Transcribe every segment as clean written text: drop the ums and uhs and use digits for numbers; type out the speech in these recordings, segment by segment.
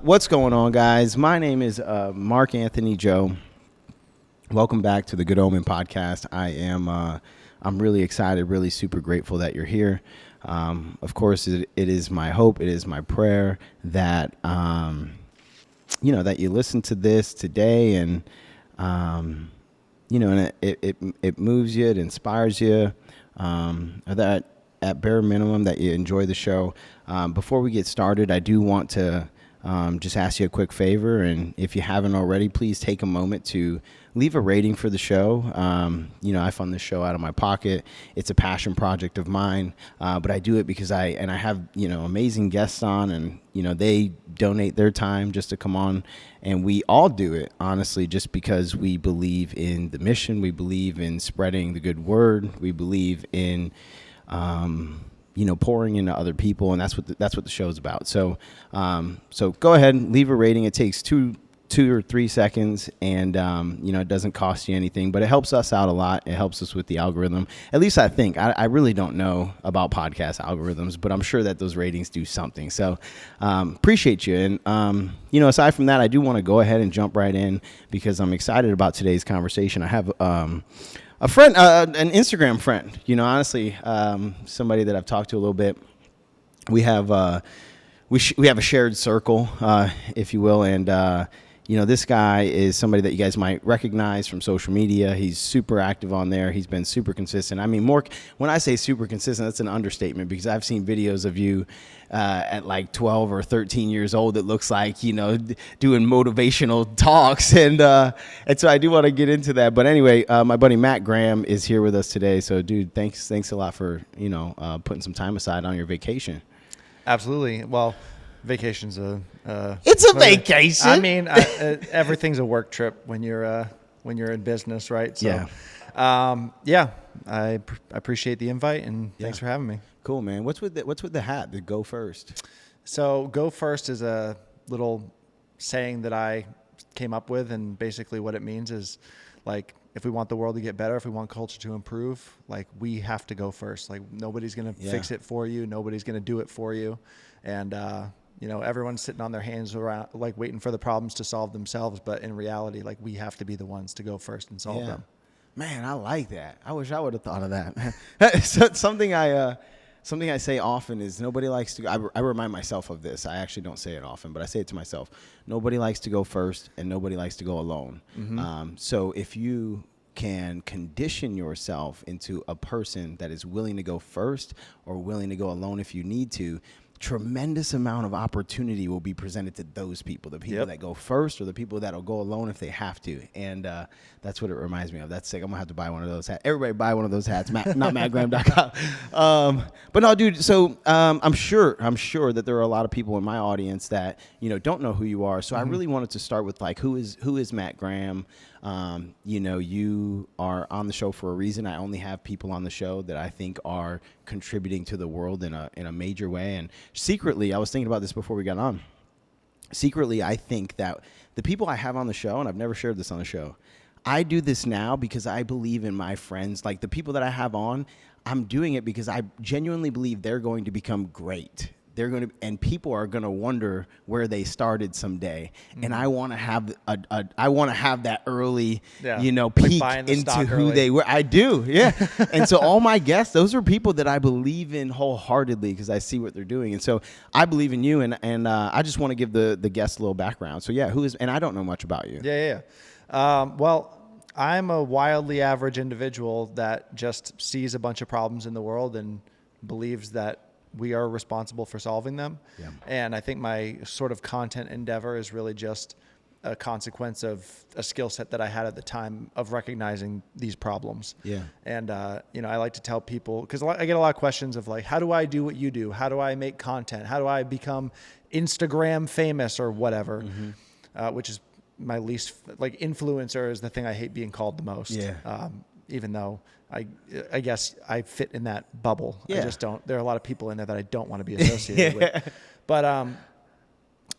What's going on, guys? My name is Mark Anthony Joe. Welcome back to the Good Omen Podcast. I'm really excited, really super grateful that you're here. Of course, it is my hope, it is my prayer that that you listen to this today, and and it moves you, it inspires you, or that at bare minimum that you enjoy the show. Before we get started, I do want to just ask you a quick favor, and if you haven't already, please take a moment to leave a rating for the show. I fund this show out of my pocket. It's a passion project of mine, but I do it because I have amazing guests on, and they donate their time just to come on, and we all do it honestly just because we believe in the mission, we believe in spreading the good word, we believe in pouring into other people, and that's what the show's about. So go ahead and leave a rating. It takes two or 3 seconds, and it doesn't cost you anything, but it helps us out a lot. It helps us with the algorithm. At least I think. I really don't know about podcast algorithms, but I'm sure that those ratings do something. So appreciate you. And aside from that, I do want to go ahead and jump right in because I'm excited about today's conversation. I have a friend, an Instagram friend, honestly, somebody that I've talked to a little bit. We have we have a shared circle, if you will, and this guy is somebody that you guys might recognize from social media. He's super active on there. He's been super consistent. I mean, when I say super consistent, that's an understatement because I've seen videos of you at like 12 or 13 years old that looks like, doing motivational talks. And so I do want to get into that. But anyway, my buddy Matt Graham is here with us today. So, dude, thanks a lot for, putting some time aside on your vacation. Absolutely. Well, vacation's it's a vacation. I mean, everything's a work trip when you're in business, right? So, I appreciate the invite, and thanks for having me. Cool, man. What's with the hat? The Go First. So, Go First is a little saying that I came up with, and basically what it means is, like, if we want the world to get better, if we want culture to improve, like, we have to go first. Like, nobody's going to fix it for you. Nobody's going to do it for you. And, everyone's sitting on their hands around, like, waiting for the problems to solve themselves. But in reality, like, we have to be the ones to go first and solve them. Man, I like that. I wish I would have thought of that. So, something I say often is nobody likes to, I remind myself of this. I actually don't say it often, but I say it to myself. Nobody likes to go first, and nobody likes to go alone. Mm-hmm. So if you can condition yourself into a person that is willing to go first or willing to go alone if you need to, tremendous amount of opportunity will be presented to those people, the people that go first or the people that'll go alone if they have to. And that's what it reminds me of. That's sick. I'm gonna have to buy one of those hats. Everybody buy one of those hats, not mattgraham.com. But no, dude, so I'm sure that there are a lot of people in my audience that don't know who you are. So I really wanted to start with, like, who is Matt Graham? You are on the show for a reason. I only have people on the show that I think are contributing to the world in a major way. And secretly, I was thinking about this before we got on. Secretly, I think that the people I have on the show, and I've never shared this on the show, I do this now because I believe in my friends. Like, the people that I have on, I'm doing it because I genuinely believe they're going to become great. And people are going to wonder where they started someday. Mm-hmm. And I want to have that early, peek like into who they were. I do. Yeah. And so all my guests, those are people that I believe in wholeheartedly because I see what they're doing. And so I believe in you. And I just want to give the guests a little background. So and I don't know much about you. Yeah. Well, I'm a wildly average individual that just sees a bunch of problems in the world and believes that we are responsible for solving them. Yeah. And I think my sort of content endeavor is really just a consequence of a skill set that I had at the time of recognizing these problems. Yeah. And, I like to tell people, because I get a lot of questions of, like, how do I do what you do? How do I make content? How do I become Instagram famous or whatever? Mm-hmm. Which is my least, like, influencer is the thing I hate being called the most. Yeah. Even though I guess I fit in that bubble. Yeah. I just don't. There are a lot of people in there that I don't want to be associated with. But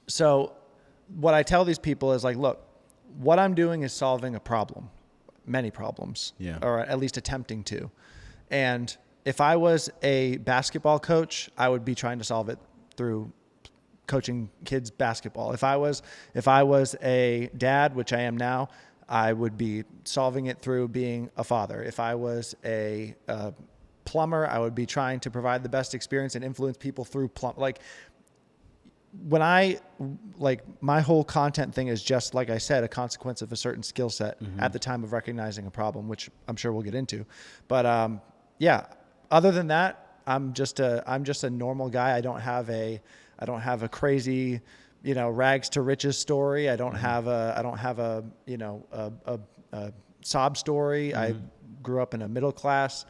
so what I tell these people is, like, look, what I'm doing is solving a problem, many problems, or at least attempting to. And if I was a basketball coach, I would be trying to solve it through coaching kids basketball. If I was a dad, which I am now, I would be solving it through being a father. If I was a plumber, I would be trying to provide the best experience and influence people through when my whole content thing is just, like I said, a consequence of a certain skill set at the time of recognizing a problem, which I'm sure we'll get into. But other than that, I'm just a normal guy. I don't have a crazy, rags to riches story. I don't have a sob story. I grew up in a middle class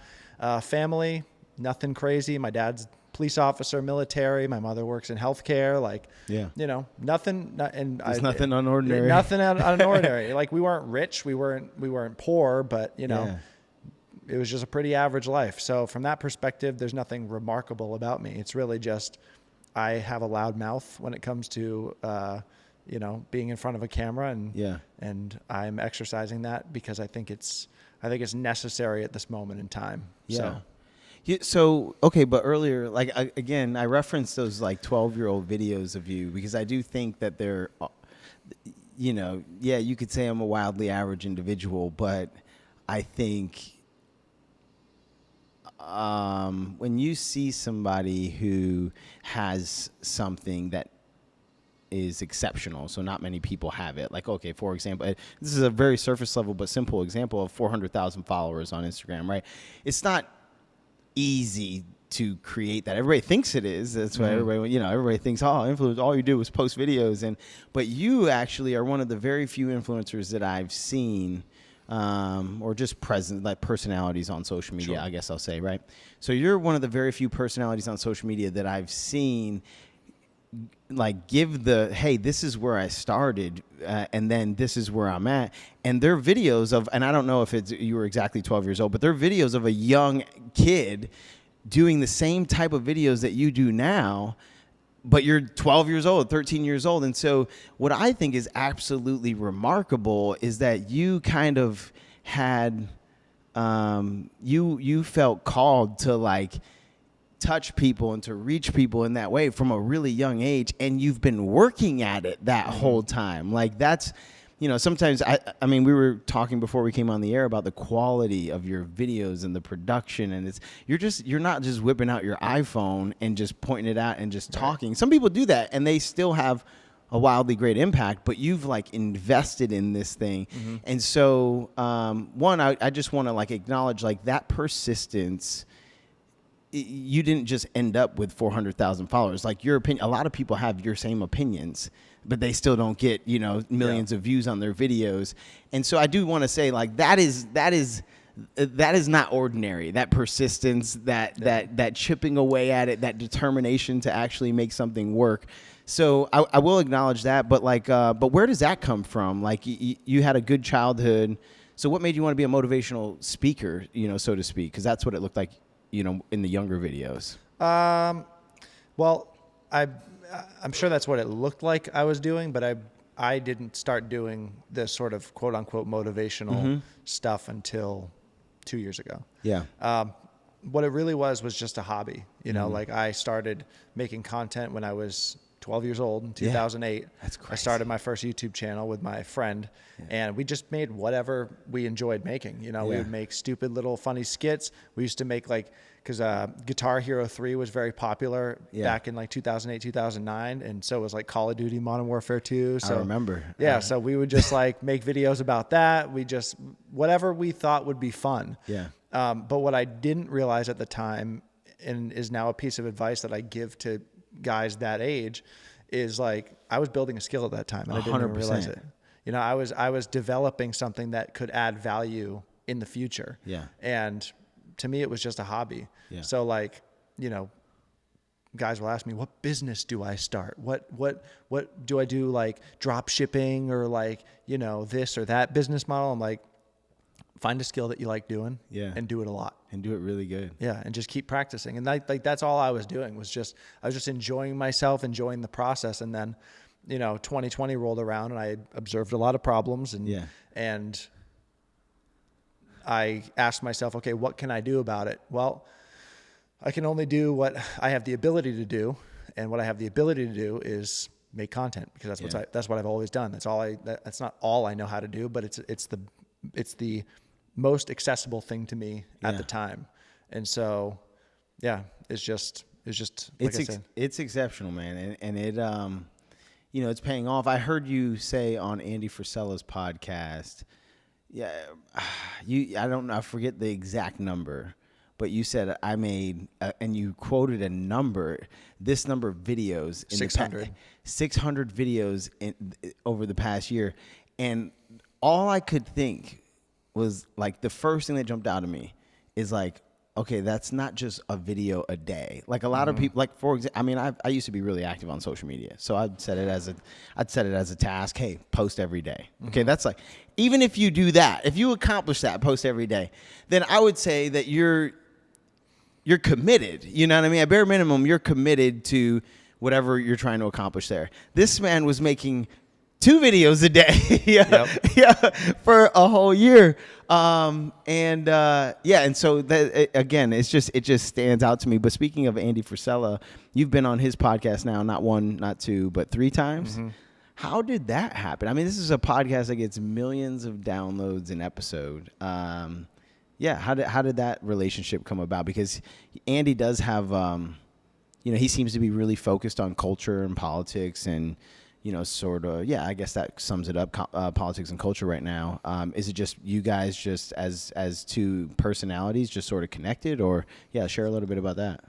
family, nothing crazy. My dad's police officer, military. My mother works in healthcare. Nothing. There's nothing unordinary. Nothing unordinary. Like, we weren't rich. We weren't poor, but it was just a pretty average life. So from that perspective, there's nothing remarkable about me. It's really just, I have a loud mouth when it comes to, being in front of a camera, and I'm exercising that because I think it's necessary at this moment in time. Yeah. So, okay, but earlier, again, I referenced those 12-year-old videos of you because I do think that they're, you could say I'm a wildly average individual, but I think when you see somebody who has something that is exceptional, so not many people have it. Okay, for example, this is a very surface level but simple example of 400,000 followers on Instagram, right? It's not easy to create that. Everybody thinks it is. That's why everybody thinks, influence, all you do is post videos. But you actually are one of the very few influencers that I've seen, or just personalities on social media, sure. I guess I'll say, right? So you're one of the very few personalities on social media that I've seen give hey, this is where I started, and then this is where I'm at. And they're videos of, and I don't know if you were exactly 12 years old, but they're videos of a young kid doing the same type of videos that you do now, but you're 12 years old, 13 years old. And so what I think is absolutely remarkable is that you kind of had, you felt called to touch people and to reach people in that way from a really young age. And you've been working at it that whole time. That's, sometimes I mean, we were talking before we came on the air about the quality of your videos and the production. And you're not just whipping out your iPhone and just pointing it out and just talking. Some people do that and they still have a wildly great impact, but you've invested in this thing. Mm-hmm. And so, I just want to acknowledge that persistence. You didn't just end up with 400,000 followers. Your opinion, a lot of people have your same opinions, but they still don't get, millions of views on their videos. And so I do want to say that is not ordinary. That persistence, that chipping away at it, that determination to actually make something work. So I will acknowledge that, but but where does that come from? You had a good childhood. So what made you want to be a motivational speaker, so to speak? Because that's what it looked like, in the younger videos. Well, I'm sure that's what it looked like I was doing, but I didn't start doing this sort of quote unquote motivational stuff until 2 years ago. Yeah. What it really was just a hobby. I started making content when I was 12 years old in 2008. That's crazy. I started my first YouTube channel with my friend, and we just made whatever we enjoyed making. We would make stupid little funny skits. We used to make because Guitar Hero 3 was very popular back in 2008, 2009, and so was Call of Duty Modern Warfare 2. So I remember. So we would just make videos about that. We just, whatever we thought would be fun. Yeah. But what I didn't realize at the time, and is now a piece of advice that I give to guys that age, is I was building a skill at that time and I didn't even realize it. I was developing something that could add value in the future. Yeah. And to me, it was just a hobby. Yeah. So guys will ask me, what business do I start? What do I do? Drop shipping or this or that business model? I'm find a skill that you like doing and do it a lot. And do it really good. Yeah, and just keep practicing. And that's all I was doing I was just enjoying myself, enjoying the process. And then, 2020 rolled around and I observed a lot of problems and I asked myself, okay, what can I do about it? Well, I can only do what I have the ability to do. And what I have the ability to do is make content, because that's what I've always done. That's not all I know how to do, but it's the most accessible thing to me at the time. And so, yeah, it's just like I said. It's exceptional, man. And it, you know, it's paying off. I heard you say on Andy Frisella's podcast, I don't know, I forget the exact number, but you said I made, and you quoted a number, this number of videos. 600. 600 videos over the past year. And all I could think was, like, the first thing that jumped out of me is, like, okay, that's not just a video a day. Like, a lot of people, like, for example, I mean, I used to be really active on social media, so I'd set it as a task. Hey, post every day. Okay, that's like, even if you do that, if you accomplish that, post every day, then I would say that you're committed. You know what I mean? At bare minimum, you're committed to whatever you're trying to accomplish there. This man was making 2 videos a day for a whole year. And so that, again, it just stands out to me. But speaking of Andy Frisella, you've been on his podcast now, not 1, not 2, but 3 times. Mm-hmm. How did that happen? I mean, this is a podcast that gets millions of downloads an episode. How did that relationship come about? Because Andy does have, he seems to be really focused on culture and politics and, sort of, I guess that sums it up, politics and culture right now. Is it just you guys just as 2 personalities just sort of connected, or, share a little bit about that?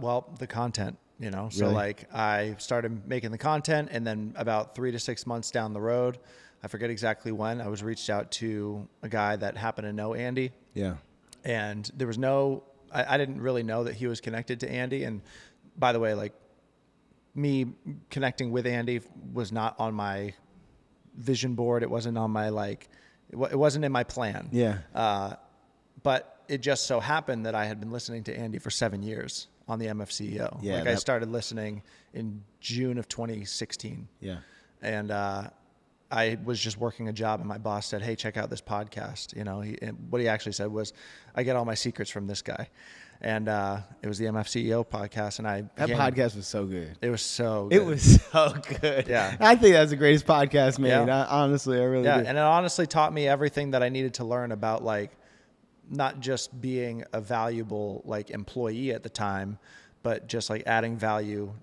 Well, the content, so really? Like I started making the content, and then about 3 to 6 months down the road, I forget exactly when, I was reached out to a guy that happened to know Andy. Yeah. And there was I didn't really know that he was connected to Andy. And by the way, like, me connecting with Andy was not on my vision board. It wasn't on my, it wasn't in my plan. Yeah. But it just so happened that I had been listening to Andy for 7 years on the MFCEO. Yeah. I started listening in June of 2016. Yeah. And, I was just working a job, and my boss said, "Hey, check out this podcast." What he actually said was, "I get all my secrets from this guy." And it was the MFCEO podcast, and that podcast was so good. It was so good. It was so good. Yeah. I think that's the greatest podcast made. Yeah. Honestly, I really do. And it honestly taught me everything that I needed to learn about, like, not just being a valuable, like, employee at the time, but just, like, adding value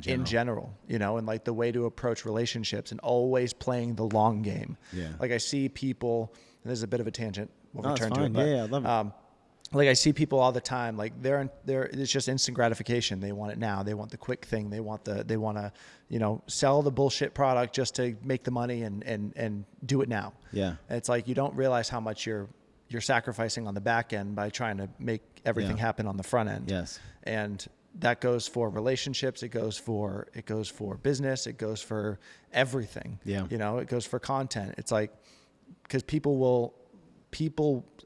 in general, and, like, the way to approach relationships and always playing the long game. Yeah. Like, I see people, and this is a bit of a tangent. We'll return to it. But, I love it. Like, I see people all the time, like, it's just instant gratification. They want it now. They want the quick thing. They want to, sell the bullshit product just to make the money and do it now. Yeah. And it's like, you don't realize how much you're sacrificing on the back end by trying to make everything happen on the front end. Yes. And that goes for relationships. It goes for business. It goes for everything. Yeah. It goes for content. It's like, because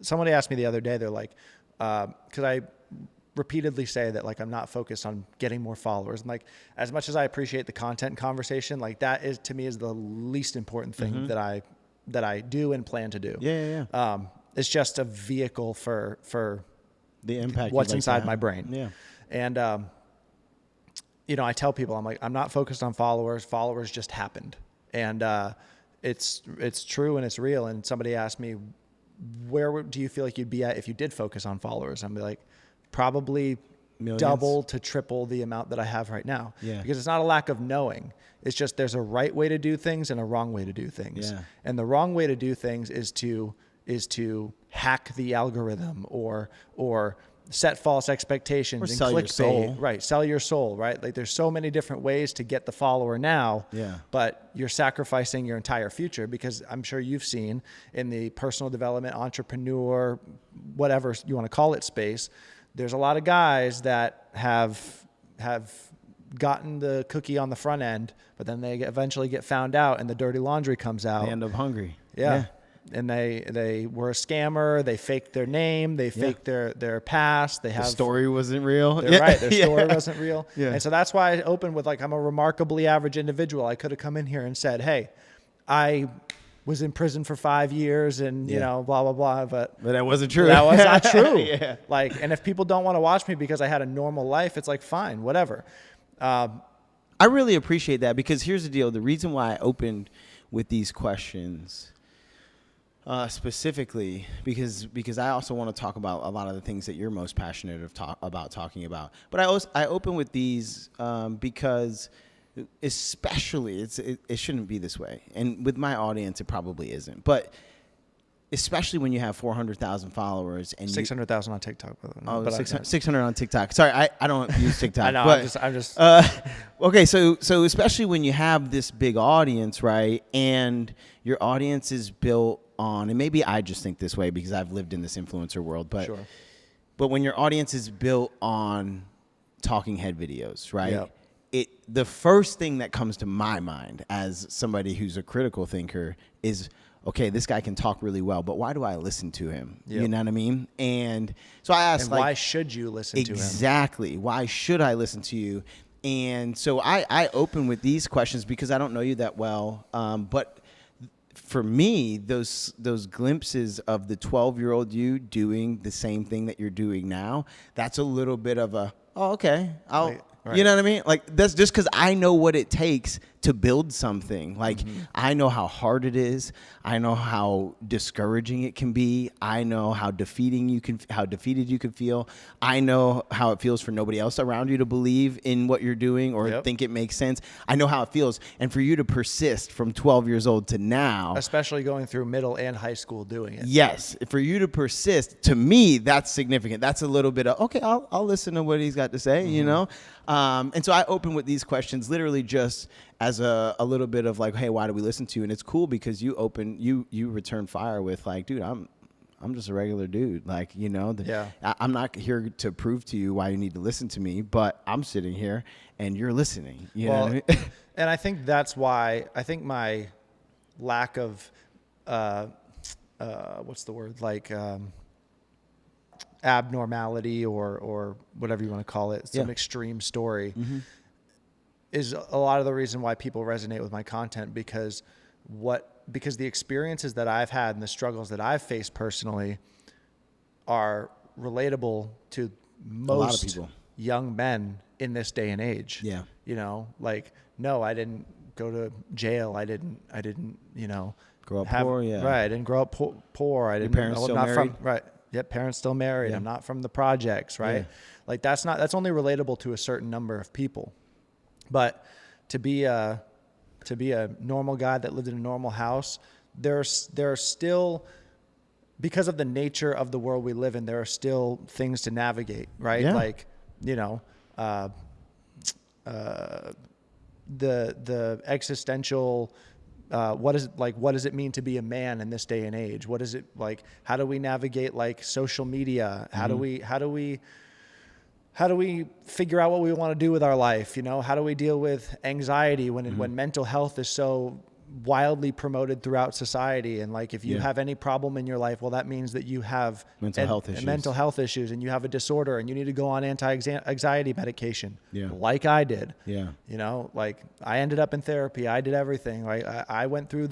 somebody asked me the other day, they're like, because I repeatedly say that, like, I'm not focused on getting more followers. And, like, as much as I appreciate the content conversation, like, that is, to me, is the least important thing that I do and plan to do. Yeah. It's just a vehicle for the impact, what's inside my brain. Yeah. And, I tell people, I'm like, I'm not focused on followers. Followers just happened. And it's true and it's real. And somebody asked me, where do you feel like you'd be at if you did focus on followers? I'm like, probably millions. Double to triple the amount that I have right now. Yeah. Because it's not a lack of knowing. It's just there's a right way to do things and a wrong way to do things. Yeah. And the wrong way to do things is to hack the algorithm or set false expectations, or and sell your soul. Right. Sell your soul, right? Like, there's so many different ways to get the follower now, but you're sacrificing your entire future, because I'm sure you've seen in the personal development, entrepreneur, whatever you want to call it space, there's a lot of guys that have gotten the cookie on the front end, but then they eventually get found out and the dirty laundry comes out. They end up hungry. Yeah. And they were a scammer. They faked their name. They faked their past. The story wasn't real. Right. Their story wasn't real. Yeah. And so that's why I opened with, like, I'm a remarkably average individual. I could have come in here and said, hey, I was in prison for 5 years and, blah, blah, blah. But that wasn't true. That was not true. Yeah. Like, and if people don't want to watch me because I had a normal life, it's like, fine, whatever. I really appreciate that, because here's the deal. The reason why I opened with these questions specifically, because I also want to talk about a lot of the things that you're most passionate about talking about. But I open with these because especially it shouldn't be this way. And with my audience, it probably isn't. But especially when you have 400,000 followers and 600,000 on TikTok. By the way. Oh, 600 on TikTok. Sorry, I don't use TikTok. I know. But, I'm just. Okay, so especially when you have this big audience, right, and your audience is built on, and maybe I just think this way because I've lived in this influencer world, but Sure. But when your audience is built on talking head videos, right? Yep. The first thing that comes to my mind as somebody who's a critical thinker is, okay, this guy can talk really well, but why do I listen to him? Yep. You know what I mean? And so I asked, And why should you listen to him? Exactly. Why should I listen to you? And so I open with these questions because I don't know you that well. But for me, those glimpses of the 12-year-old you doing the same thing that you're doing now, that's a little bit of a, oh, okay, Right. You know what I mean? Like, that's just because I know what it takes to build something. Like, I know how hard it is. I know how discouraging it can be. I know how defeated you can feel. I know how it feels for nobody else around you to believe in what you're doing or think it makes sense. I know how it feels. And for you to persist from 12 years old to now, especially going through middle and high school doing it. Yes. For you to persist, to me, that's significant. That's a little bit of, okay, I'll listen to what he's got to say, you know? And so I open with these questions literally just as a little bit of like, hey, why do we listen to you? And it's cool because you return fire with like, dude, I'm just a regular dude. Like, you know, I'm not here to prove to you why you need to listen to me, but I'm sitting here and you're listening. You know what I mean? And I think that's why I think my lack of, what's the word? Like, abnormality or whatever you want to call it, some extreme story, is a lot of the reason why people resonate with my content, because the experiences that I've had and the struggles that I've faced personally are relatable to most people. Young men in this day and age. Yeah. You know, like, no, I didn't go to jail. I didn't, you know, grow up poor. Yeah. Right. I didn't grow up poor. Your parents still married? Right. Yep, parents still married. Yeah. I'm not from the projects, right? Yeah. Like that's only relatable to a certain number of people. But to be a normal guy that lived in a normal house, there are still, because of the nature of the world we live in, there are still things to navigate, right? Yeah. Like, you know, the existential. What does it mean to be a man in this day and age? What is it like? How do we navigate like social media? How do we figure out what we want to do with our life? You know, how do we deal with anxiety when mental health is so wildly promoted throughout society? And like, if you have any problem in your life, well, that means that you have mental health issues and you have a disorder and you need to go on anti-anxiety medication, like I did. Yeah. You know, like I ended up in therapy. I did everything. Right? I went through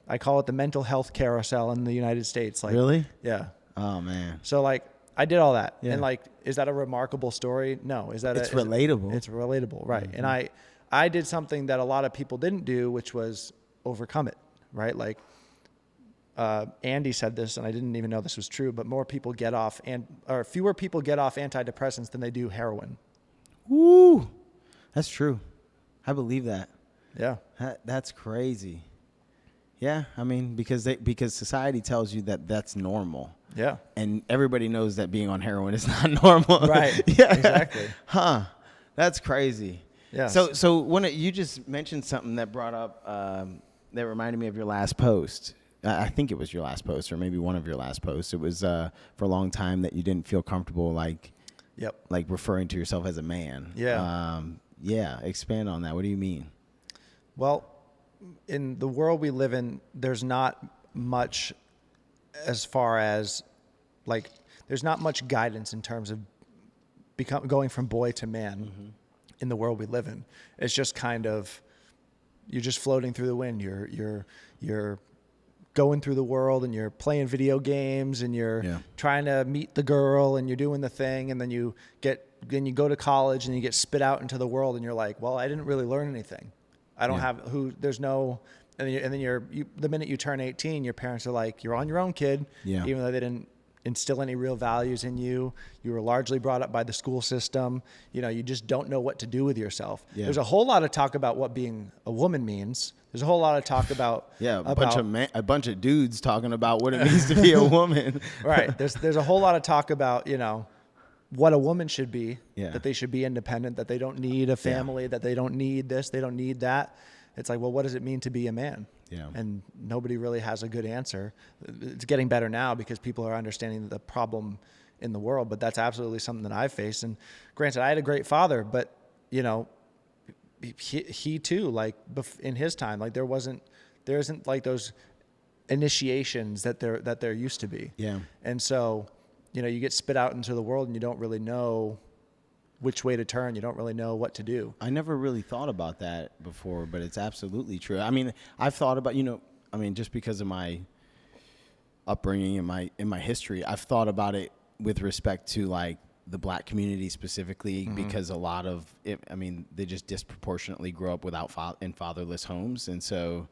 I call it the mental health carousel in the United States. Like, really? Yeah. Oh man. So like, I did all that. Yeah. And like, is that a remarkable story? No. It's relatable. It's relatable. Right. Mm-hmm. And I did something that a lot of people didn't do, which was overcome it, right? Like Andy said this, and I didn't even know this was true, but fewer people get off antidepressants than they do heroin. Woo, that's true. I believe that. Yeah, that's crazy. Yeah, I mean, because society tells you that that's normal. Yeah, and everybody knows that being on heroin is not normal. Right. Yeah, exactly. Huh? That's crazy. Yeah. So you just mentioned something that brought up. That reminded me of your last post. I think it was your last post, or maybe one of your last posts. It was for a long time that you didn't feel comfortable, like referring to yourself as a man. Yeah. Yeah. Expand on that. What do you mean? Well, in the world we live in, there's not much as far as like, there's not much guidance in terms of going from boy to man in the world we live in. It's just kind of, you're just floating through the wind. You're going through the world and you're playing video games and you're trying to meet the girl and you're doing the thing, and then you go to college and you get spit out into the world and you're like, well, I didn't really learn anything. I don't have there's no, and then the minute you turn 18, your parents are like, you're on your own, kid. Yeah. Even though they didn't instill any real values in you. You were largely brought up by the school system. You just don't know what to do with yourself. Yeah. There's a whole lot of talk about what being a woman means. There's a whole lot of talk about a bunch of dudes talking about what it means to be a woman. Right. There's a whole lot of talk about what a woman should be. Yeah. That they should be independent. That they don't need a family. Yeah. That they don't need this. They don't need that. It's like, well, what does it mean to be a man? Yeah. And nobody really has a good answer. It's getting better now because people are understanding the problem in the world, but that's absolutely something that I've faced. And granted, I had a great father, but he too, like in his time, like there isn't like those initiations that there used to be. Yeah. And so, you get spit out into the world and you don't really know which way to turn. You don't really know what to do. I never really thought about that before, but it's absolutely true. I mean, I've thought about, just because of my upbringing and in my history, I've thought about it with respect to like the black community specifically, because a lot of it, they just disproportionately grow up in fatherless homes. And so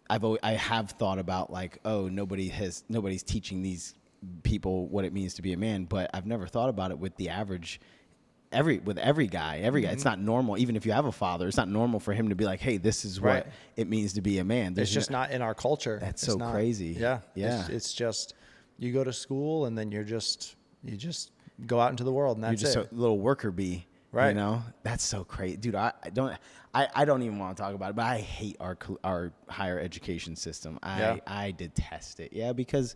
I have thought about like, oh, nobody's teaching these people what it means to be a man, but I've never thought about it with the average every guy. It's not normal. Even if you have a father, it's not normal for him to be like, hey, this is what it means to be a man. It's just not in our culture. That's so crazy. Yeah. Yeah. It's just, you go to school and then you just go out into the world and that's You're just a little worker bee. Right. That's so crazy. Dude, I don't even want to talk about it, but I hate our higher education system. I detest it. Yeah. Because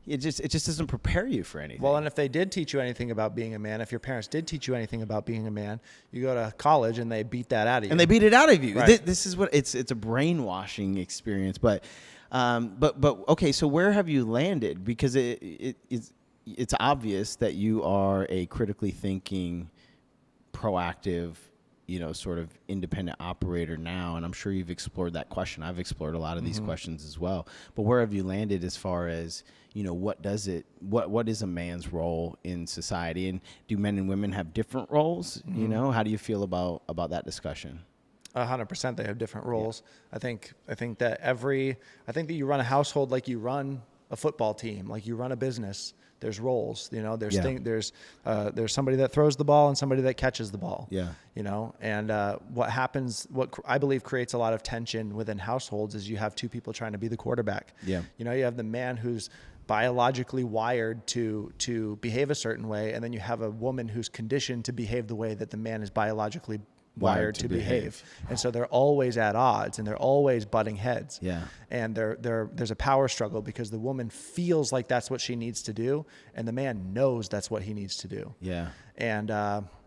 it just doesn't prepare you for anything. Well, and if they did teach you anything about being a man, if your parents did teach you anything about being a man, you go to college and they beat that out of you. And they beat it out of you. Right. This is what it's a brainwashing experience. But okay, so where have you landed? Because it's obvious that you are a critically thinking, proactive, sort of independent operator now, and I'm sure you've explored that question. I've explored a lot of these questions as well. But where have you landed as far as what is a man's role in society, and do men and women have different roles? How do you feel about that discussion? 100%, they have different roles. Yeah. I think that you run a household like you run a football team, like you run a business. There's roles, there's somebody that throws the ball and somebody that catches the ball. Yeah. And what I believe creates a lot of tension within households is you have two people trying to be the quarterback. Yeah. You have the man who's biologically wired to behave a certain way, and then you have a woman who's conditioned to behave the way that the man is biologically wired to behave. And so they're always at odds and they're always butting heads. Yeah. And there's a power struggle because the woman feels like that's what she needs to do and the man knows that's what he needs to do. Yeah. And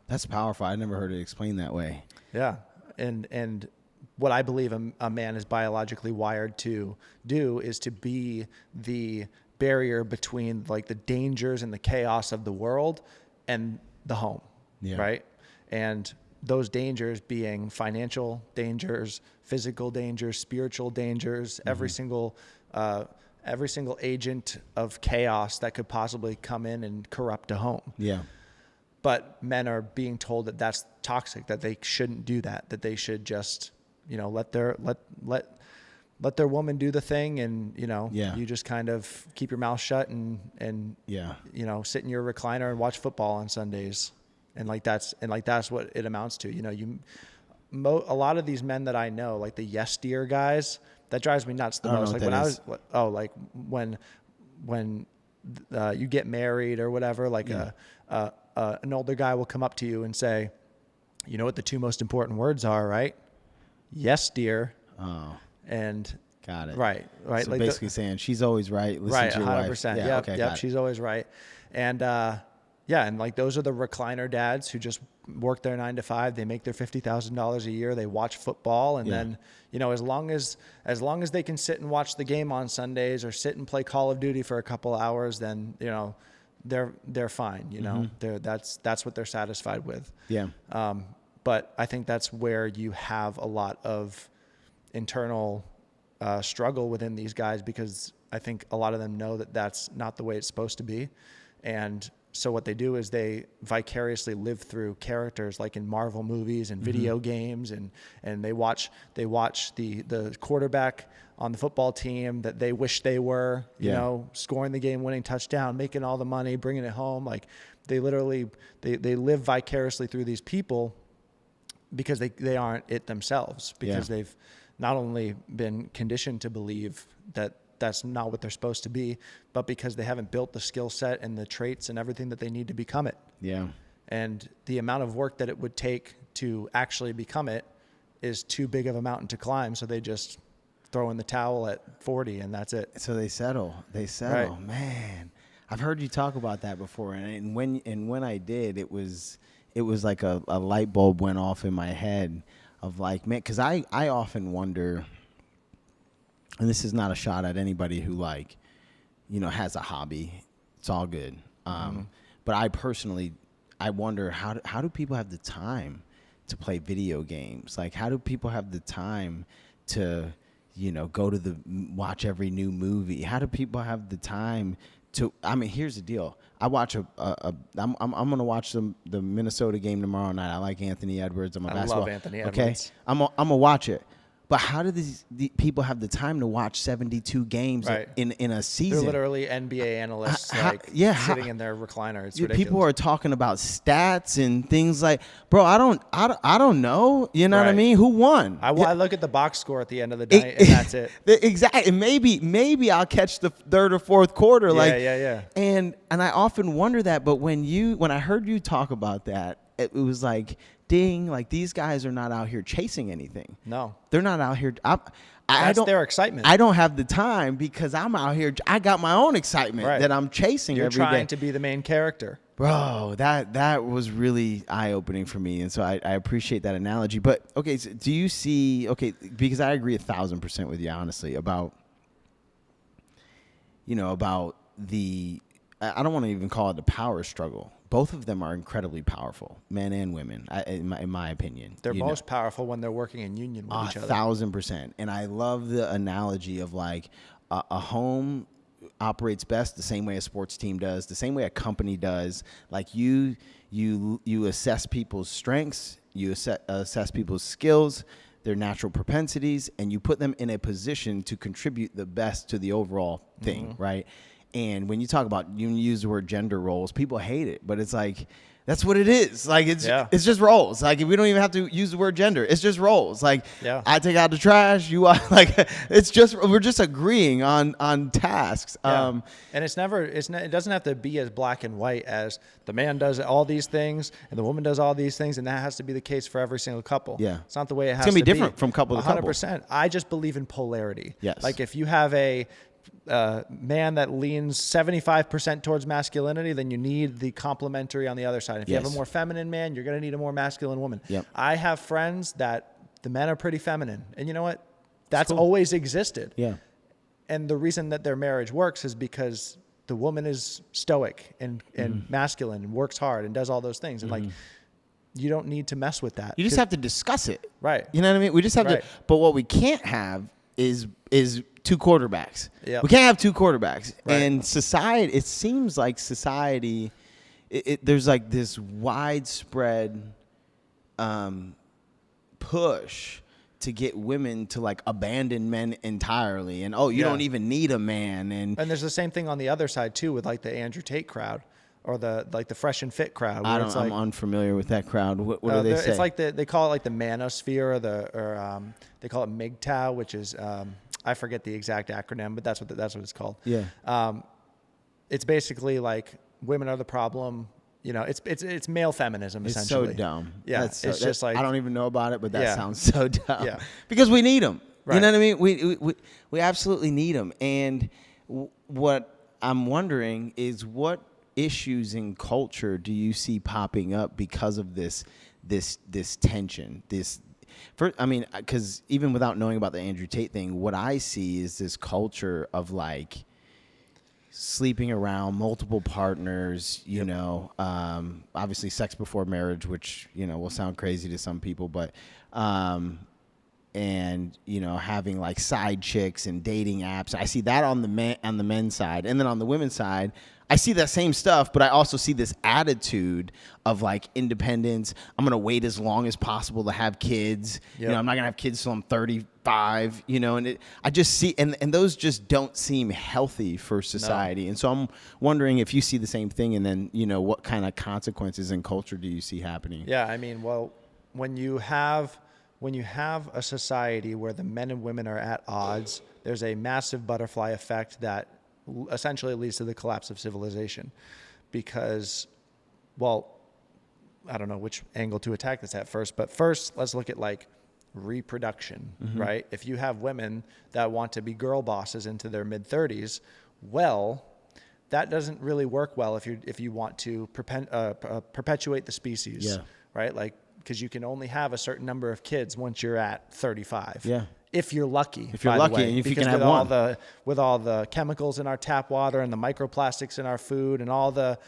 that's powerful. I never heard it explained that way. Yeah. And what I believe a man is biologically wired to do is to be the barrier between like the dangers and the chaos of the world and the home. Yeah. Right. And those dangers being financial dangers, physical dangers, spiritual dangers, every single agent of chaos that could possibly come in and corrupt a home. Yeah. But men are being told that that's toxic, that they shouldn't do that they should just, let their woman do the thing and, you just kind of keep your mouth shut and sit in your recliner and watch football on Sundays. And that's what it amounts to. A lot of these men that I know, like the yes dear guys, that drives me nuts the most. Like when you get married or whatever, like an older guy will come up to you and say, you know what the two most important words are, right? Yes, dear. Oh. And got it. Right. So like basically saying she's always right. Listen to your 100%. Wife. Yep. She's always right. And and like those are the recliner dads who just work their 9 to 5. They make their $50,000 a year. They watch football, and then as long as they can sit and watch the game on Sundays or sit and play Call of Duty for a couple hours, then they're fine. That's what they're satisfied with. Yeah. But I think that's where you have a lot of internal struggle within these guys, because I think a lot of them know that that's not the way it's supposed to be. And so what they do is they vicariously live through characters like in Marvel movies and video games, and they watch the quarterback on the football team that they wish they were, you know, scoring the game-winning touchdown, making all the money, bringing it home. Like they literally they live vicariously through these people because they aren't it themselves, because they've not only been conditioned to believe that that's not what they're supposed to be, but because they haven't built the skill set and the traits and everything that they need to become it. Yeah. And the amount of work that it would take to actually become it is too big of a mountain to climb. So they just throw in the towel at 40 and that's it. So they settle. Right. Man, I've heard you talk about that before. And when I did, it was like a light bulb went off in my head of like, man, cause I often wonder, and this is not a shot at anybody who like, you know, has a hobby. It's all good. But I personally, I wonder how do people have the time to play video games? Like, how do people have the time to, you know, go to watch every new movie? How do people have the time to? I mean, here's the deal. I watch I'm gonna watch the Minnesota game tomorrow night. I like Anthony Edwards. I love Anthony Edwards. Okay, I'm gonna watch it. But how do these people have the time to watch 72 games in a season? They're literally NBA analysts sitting in their recliner. It's ridiculous. People are talking about stats and things like, bro, I don't know. You know what I mean? Who won? I look at the box score at the end of the night, and that's it. Exactly. And maybe I'll catch the third or fourth quarter. Yeah. And I often wonder that. But when I heard you talk about that, it was like, ding, like these guys are not out here chasing anything. No. They're not out here. That's their excitement. I don't have the time because I'm out here. I got my own excitement that I'm chasing every day. You're trying to be the main character. Bro, that was really eye-opening for me. And so I appreciate that analogy. But, okay, so do you see, because I agree 1,000% with you, honestly, about the, I don't want to even call it the power struggle. Both of them are incredibly powerful, men and women, in my opinion. They're most powerful when they're working in union with each other. 1,000%. And I love the analogy of like a home operates best the same way a sports team does, the same way a company does. Like you assess people's strengths, you assess people's skills, their natural propensities, and you put them in a position to contribute the best to the overall thing, right? And when you talk about, you use the word gender roles, people hate it, but it's like, that's what it is. Like, it's just roles. Like, we don't even have to use the word gender. It's just roles. Like, I take out the trash. You are like, we're just agreeing on tasks. And it doesn't have to be as black and white as the man does all these things and the woman does all these things. And that has to be the case for every single couple. Yeah. It's not the way it has to be. It's going to be different from couple to couple. 100%. I just believe in polarity. Yes. Like, if you have a man that leans 75% towards masculinity, then you need the complementary on the other side. If you have a more feminine man, you're going to need a more masculine woman. Yep. I have friends that the men are pretty feminine. And you know what? That's always existed. Yeah. And the reason that their marriage works is because the woman is stoic and masculine and works hard and does all those things. And like, you don't need to mess with that. You just have to discuss it. Right. You know what I mean? We just have to. But what we can't have is two quarterbacks. Yep. We can't have two quarterbacks. Right. And society, it seems like society, there's like this widespread push to get women to like abandon men entirely. And, you don't even need a man. And there's the same thing on the other side too, with like the Andrew Tate crowd or the Fresh and Fit crowd. I'm unfamiliar with that crowd. What do they say? It's like they call it like the manosphere or they call it MGTOW, which is, I forget the exact acronym, but that's what it's called. Yeah. It's basically like women are the problem. You know, it's male feminism essentially. It's so dumb. Yeah. It's just like, I don't even know about it, but that sounds so dumb. Yeah. Because we need them. Right. You know what I mean? We absolutely need them. And what I'm wondering is what issues in culture do you see popping up because of this tension? Because even without knowing about the Andrew Tate thing, what I see is this culture of like sleeping around, multiple partners, you know, obviously sex before marriage, which, you know, will sound crazy to some people, but and having like side chicks and dating apps. I see that on the men's side, and then on the women's side, I see that same stuff, but I also see this attitude of like independence. I'm gonna wait as long as possible to have kids. Yep. I'm not gonna have kids till I'm 35. And I just see, and those just don't seem healthy for society. No. And so I'm wondering if you see the same thing, and then what kind of consequences in culture do you see happening? Yeah, I mean, well, when you have a society where the men and women are at odds, there's a massive butterfly effect that essentially leads to the collapse of civilization. Because, well, I don't know which angle to attack this at first, but first let's look at like reproduction, right? If you have women that want to be girl bosses into their mid-30s, well, that doesn't really work well if you want to perpetuate the species, right? Like, because you can only have a certain number of kids once you're at 35. Yeah. If you're lucky. If you're lucky, and if you can have one. With all the chemicals in our tap water and the microplastics in our food and all the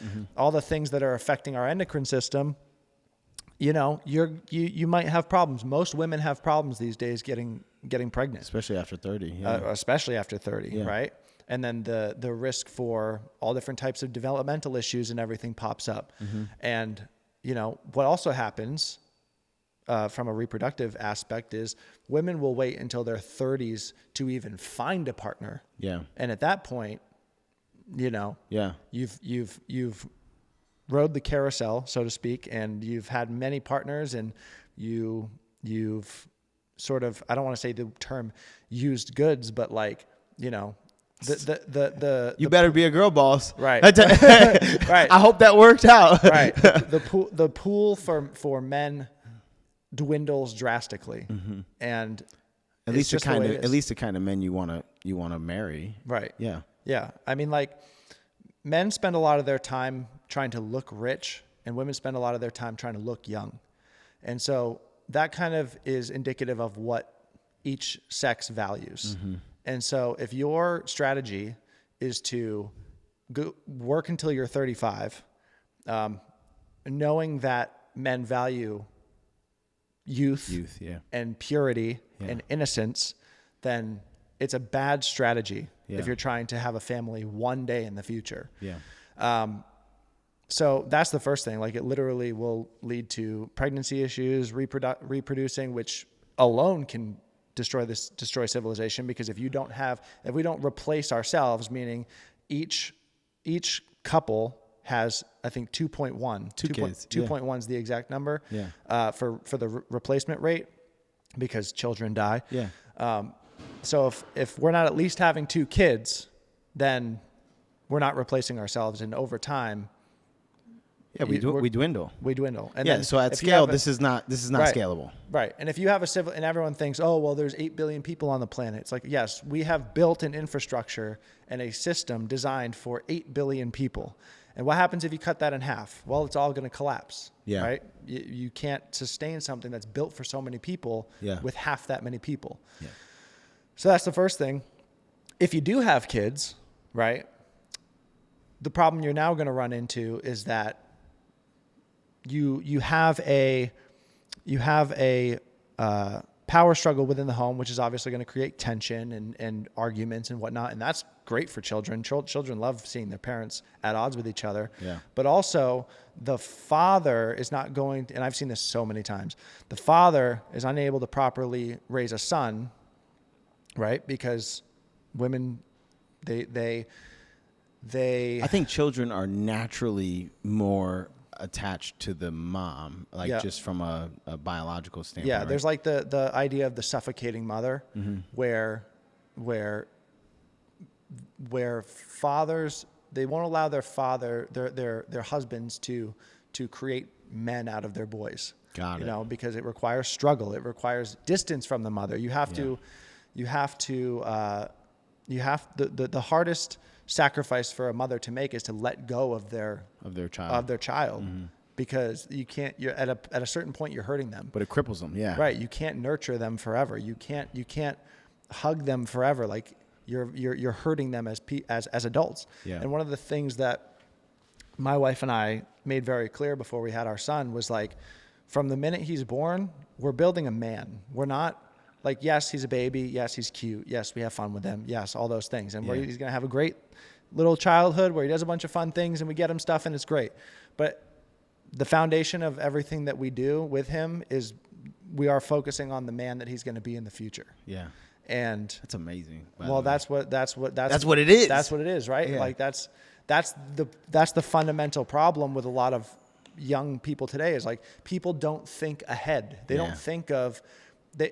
things that are affecting our endocrine system, you might have problems. Most women have problems these days getting pregnant, especially after 30. Especially after 30, right? And then the risk for all different types of developmental issues and everything pops up. And what also happens from a reproductive aspect is women will wait until their 30s to even find a partner. Yeah. And at that point, you've rode the carousel, so to speak, and you've had many partners, and you've sort of, I don't want to say the term used goods, but like, you better be a girl boss. Right. Right. I hope that worked out. Right. The pool for men dwindles drastically, and at least the kind of men you want to marry. Right. Yeah. Yeah. I mean, like, men spend a lot of their time trying to look rich, and women spend a lot of their time trying to look young, and so that kind of is indicative of what each sex values. And so if your strategy is to work until you're 35, knowing that men value youth and purity and innocence, then it's a bad strategy if you're trying to have a family one day in the future. So that's the first thing. Like, it literally will lead to pregnancy issues, reproducing, which alone can destroy civilization, because if we don't replace ourselves, meaning each couple has, I think, 2.1. Two kids. 2.1 is the exact number for the replacement rate, because children die. So if we're not at least having 2 kids, then we're not replacing ourselves, and over time, we dwindle. And then so at scale, this is not scalable. Right. And if you have and everyone thinks, oh, well, there's 8 billion people on the planet. It's like, yes, we have built an infrastructure and a system designed for 8 billion people. And what happens if you cut that in half? Well, it's all going to collapse. Right. You can't sustain something that's built for so many people with half that many people. So that's the first thing. If you do have kids, right, the problem you're now going to run into is that you have a power struggle within the home, which is obviously going to create tension and arguments and whatnot. And that's great for children. Children love seeing their parents at odds with each other. But also, the father is not going to, and I've seen this so many times, the father is unable to properly raise a son, right? Because women, they I think children are naturally more attached to the mom, just from a biological standpoint. There's like the idea of the suffocating mother, where fathers, they won't allow their husbands to create men out of their boys. Got it. Because it requires struggle, it requires distance from the mother. The hardest sacrifice for a mother to make is to let go of their child, because you're at a certain point, you're hurting them, but it cripples them. Right. You can't nurture them forever. You can't hug them forever. Like, you're hurting them as adults. And one of the things that my wife and I made very clear before we had our son was, like, from the minute he's born, we're building a man. We're not Like, yes, he's a baby. Yes, he's cute. Yes, we have fun with him. Yes, all those things. And he's going to have a great little childhood where he does a bunch of fun things and we get him stuff and it's great. But the foundation of everything that we do with him is we are focusing on the man that he's going to be in the future. Yeah. And that's amazing. Well, that's what it is. That's what it is, right? Yeah. Like that's the fundamental problem with a lot of young people today is like people don't think ahead. They don't think of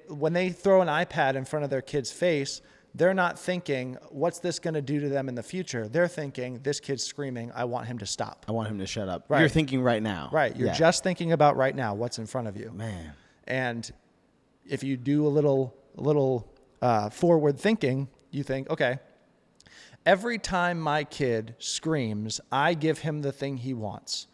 when they throw an iPad in front of their kid's face, they're not thinking, what's this going to do to them in the future? They're thinking, this kid's screaming, I want him to stop. I want him to shut up. Right. You're thinking right now. Right. You're just thinking about right now, what's in front of you. Man. And if you do a little forward thinking, you think, okay, every time my kid screams, I give him the thing he wants.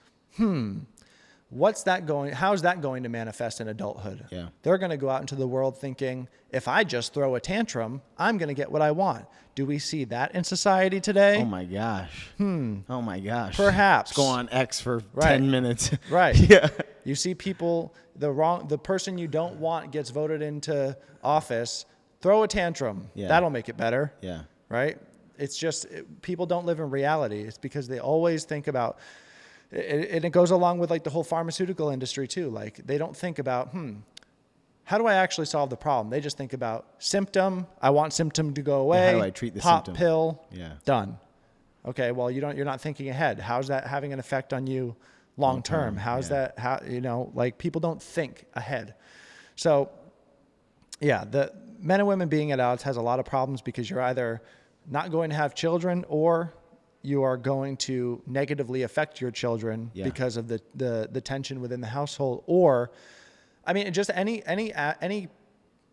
How's that going to manifest in adulthood? Yeah. They're going to go out into the world thinking, if I just throw a tantrum, I'm going to get what I want. Do we see that in society today? Oh my gosh. Oh my gosh. Perhaps. Let's go on X for 10 minutes. Right. Yeah. You see people, the person you don't want gets voted into office, throw a tantrum. Yeah. That'll make it better. Yeah. Right? It's just, people don't live in reality. It's because they always think about, and it goes along with like the whole pharmaceutical industry too. Like they don't think about, how do I actually solve the problem? They just think about symptom. I want symptom to go away. Yeah, how do I treat the pop symptom? Pill. Yeah. Done. Okay. Well, you're not thinking ahead. How's that having an effect on you long term? How's that? Like people don't think ahead. So yeah, the men and women being at odds has a lot of problems because you're either not going to have children or you are going to negatively affect your children because of the tension within the household. Or, I mean, just any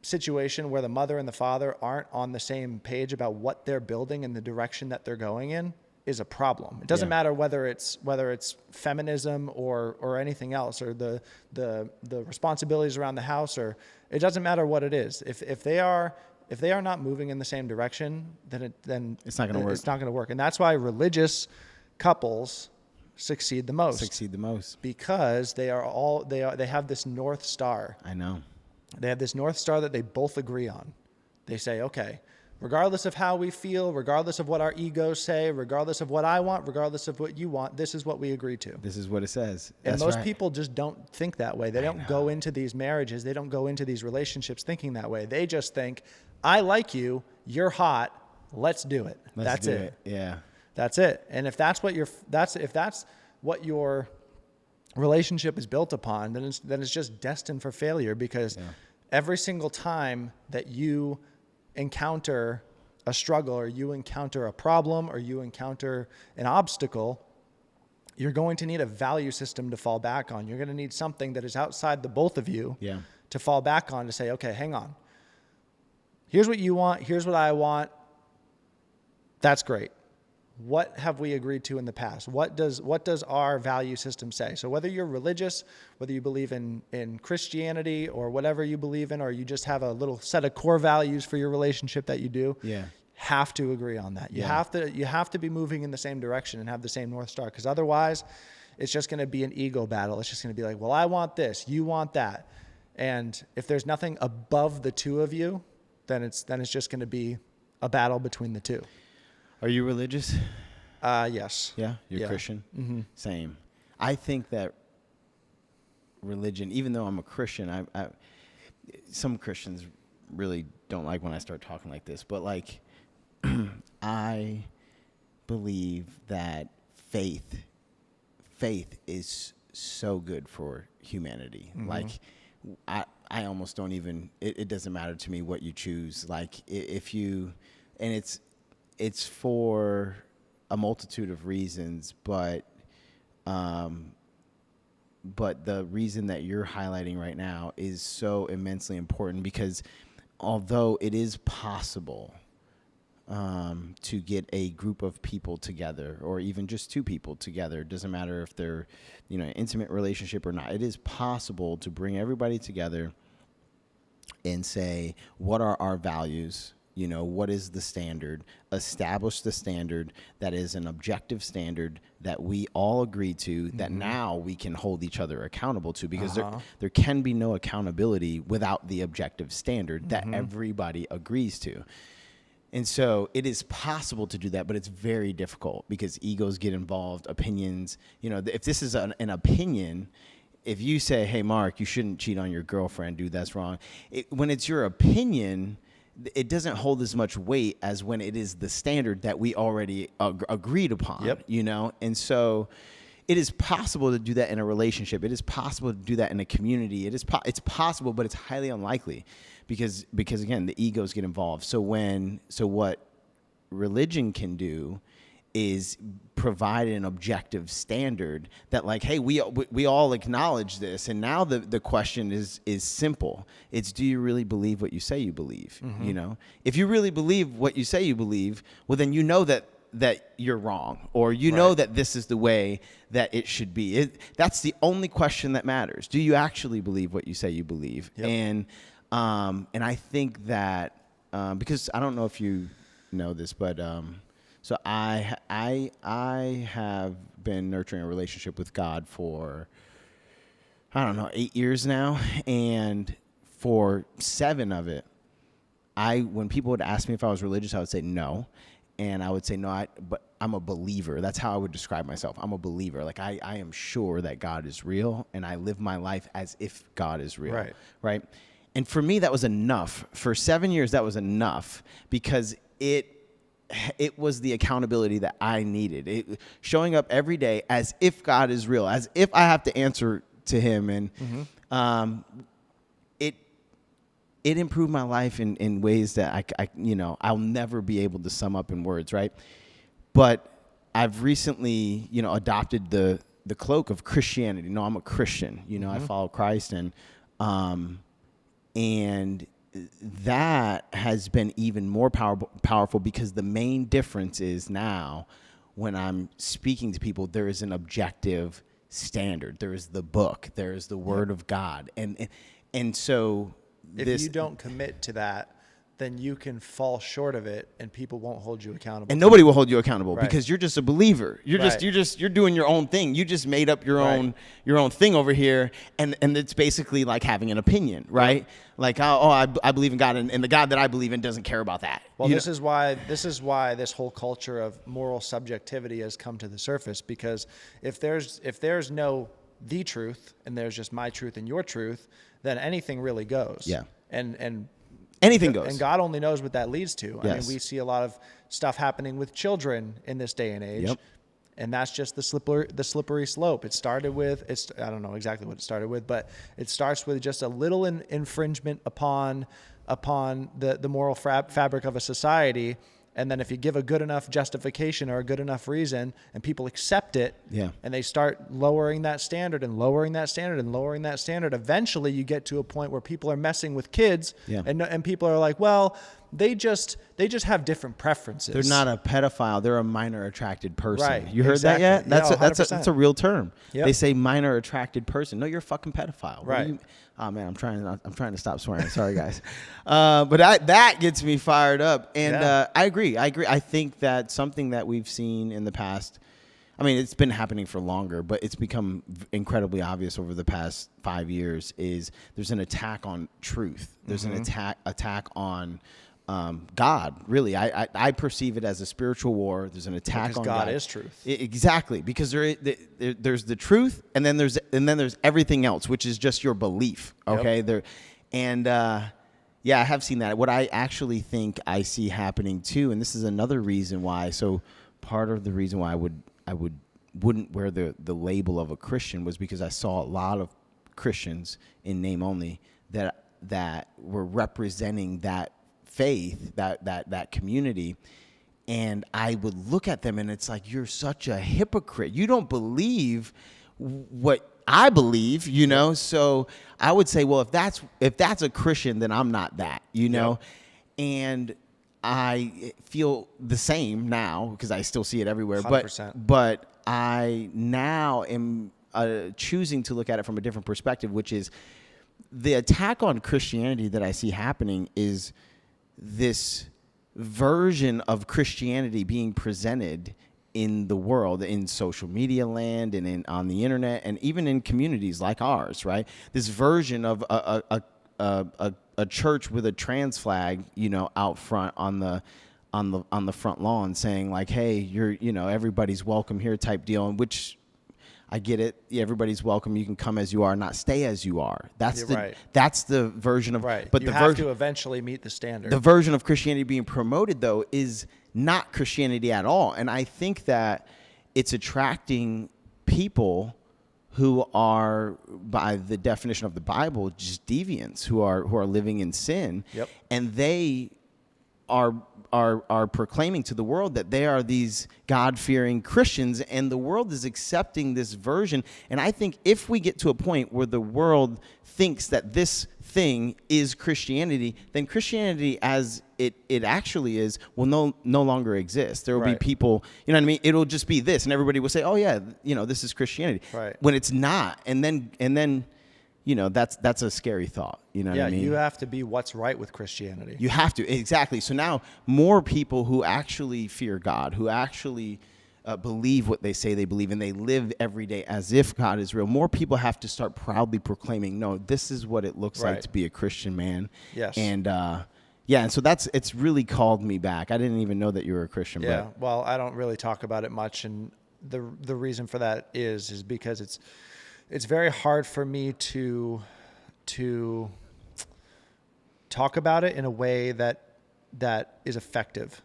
situation where the mother and the father aren't on the same page about what they're building and the direction that they're going in is a problem. It doesn't matter whether it's feminism or anything else, or the responsibilities around the house, or it doesn't matter what it is. If they are not moving in the same direction, then it's not going to work. It's not going to work. And that's why religious couples succeed the most. Because they have this North Star. I know. They have this North Star that they both agree on. They say, okay, regardless of how we feel, regardless of what our egos say, regardless of what I want, regardless of what you want, this is what we agree to. This is what it says. And most people just don't think that way. They don't go into these marriages. They don't go into these relationships thinking that way. They just think, I like you, you're hot, let's do it. That's it. Yeah. That's it. And if that's what your relationship is built upon, then it's just destined for failure, because every single time that you encounter a struggle, or you encounter a problem, or you encounter an obstacle, you're going to need a value system to fall back on. You're going to need something that is outside the both of you to fall back on, to say, okay, hang on. Here's what you want. Here's what I want. That's great. What have we agreed to in the past? What does our value system say? So whether you're religious, whether you believe in Christianity or whatever you believe in, or you just have a little set of core values for your relationship that you do, have to agree on that. You have to be moving in the same direction and have the same North Star, because otherwise it's just going to be an ego battle. It's just going to be like, well, I want this, you want that. And if there's nothing above the two of you, then it's just going to be a battle between the two. Are you religious? Yes. Yeah? You're Christian? Mm-hmm. Same. I think that religion, even though I'm a Christian, some Christians really don't like when I start talking like this, but like I believe that faith is so good for humanity. Mm-hmm. Like I almost don't even, it doesn't matter to me what you choose. Like if you, and it's for a multitude of reasons, but the reason that you're highlighting right now is so immensely important, because although it is possible to get a group of people together, or even just two people together, it doesn't matter if they're, an intimate relationship or not, it is possible to bring everybody together and say, what are our values? You know, what is the standard? Establish the standard that is an objective standard that we all agree to, that now we can hold each other accountable to, because there can be no accountability without the objective standard that everybody agrees to. And so it is possible to do that, but it's very difficult because egos get involved, opinions. You know, if this is an opinion, if you say, hey, Mark, you shouldn't cheat on your girlfriend, dude, that's wrong. When it's your opinion, it doesn't hold as much weight as when it is the standard that we already agreed upon, you know? And so it is possible to do that in a relationship. It is possible to do that in a community. It's possible, but it's highly unlikely because again, the egos get involved. So what religion can do is provide an objective standard that, like, hey, we all acknowledge this, and now the question is simple. It's, do you really believe what you say you believe? You know, if you really believe what you say you believe, well, then you know that you're wrong, or you know that this is the way that it should be. That's the only question that matters. Do you actually believe what you say you believe? And I think that because I don't know if you know this, but so I have been nurturing a relationship with God for, I don't know, 8 years now. And for 7 of it, when people would ask me if I was religious, I would say no. And I would say, no, but I'm a believer. That's how I would describe myself. I'm a believer. Like, I am sure that God is real, and I live my life as if God is real. Right. And for me, that was enough. For 7 years, that was enough, because it was the accountability that I needed. Showing up every day as if God is real, as if I have to answer to him. And it improved my life in ways that I'll never be able to sum up in words, right? But I've recently, adopted the cloak of Christianity. No, I'm a Christian. I follow Christ, and that has been even more powerful because the main difference is now when I'm speaking to people, there is an objective standard. There is the book. There is the word of God. And so if you don't commit to that, then you can fall short of it, and people won't hold you accountable. And nobody will hold you accountable because you're just a believer. You're doing your own thing. You just made up your own thing over here, and it's basically like having an opinion, right? Yep. Like, I believe in God, and the God that I believe in doesn't care about that. Well, this is why this whole culture of moral subjectivity has come to the surface, because if there's no the truth and there's just my truth and your truth, then anything really goes. Yeah. And anything goes. And God only knows what that leads to. Yes. I mean, we see a lot of stuff happening with children in this day and age. Yep. And that's just the slippery slope. It started with, I don't know exactly what it started with, but it starts with just a little infringement upon the moral fabric of a society. And then if you give a good enough justification or a good enough reason, and people accept it, and they start lowering that standard and lowering that standard and lowering that standard, eventually you get to a point where people are messing with kids, and people are like, well, they just have different preferences. They're not a pedophile; they're a minor attracted person. Right. You heard that yet? That's a real term. Yep. They say minor attracted person. No, you're a fucking pedophile. Right. Oh man, I'm trying to stop swearing. Sorry, guys. But that gets me fired up, and I agree. I think that something that we've seen in the past. I mean, it's been happening for longer, but it's become incredibly obvious over the past 5 years. Is there's an attack on truth. There's an attack on God. Really, I perceive it as a spiritual war. There's an attack on God. God is truth. Exactly, because there's the truth, and then there's everything else, which is just your belief. Okay, I have seen that. What I actually think I see happening too, and this is another reason why. So part of the reason why I wouldn't wear the label of a Christian was because I saw a lot of Christians in name only that were representing that faith, that community, and I would look at them and it's like, you're such a hypocrite. You don't believe what I believe, So I would say, well, if that's a Christian, then I'm not that, And I feel the same now because I still see it everywhere. 100%. But I now am choosing to look at it from a different perspective, which is the attack on Christianity that I see happening is this version of Christianity being presented in the world, in social media land and on the internet, and even in communities like ours, right? This version of a church with a trans flag, out front on the front lawn, saying like, "Hey, everybody's welcome here," type deal. And which I get it. Yeah, everybody's welcome. You can come as you are, not stay as you are. That's the version of right. But you the have to eventually meet the standard. The version of Christianity being promoted, though, is not Christianity at all. And I think that it's attracting people who are, by the definition of the Bible, just deviants, who are living in sin. Yep. And they are proclaiming to the world that they are these God-fearing Christians, and the world is accepting this version. And I think if we get to a point where the world thinks that this thing is Christianity, then Christianity as it actually is will no longer exist. There will be people, you know what I mean? It'll just be this, and everybody will say, "Oh yeah, this is Christianity." Right. When it's not, and then that's a scary thought. You know what I mean? You have to be what's right with Christianity. You have to, exactly. So now more people who actually fear God, who actually believe what they say they believe, and they live every day as if God is real. More people have to start proudly proclaiming, "No, this is what it looks like to be a Christian man." Yes. And and so it's really called me back. I didn't even know that you were a Christian. Yeah. Well, I don't really talk about it much, and the reason for that is because it's very hard for me to talk about it in a way that is effective,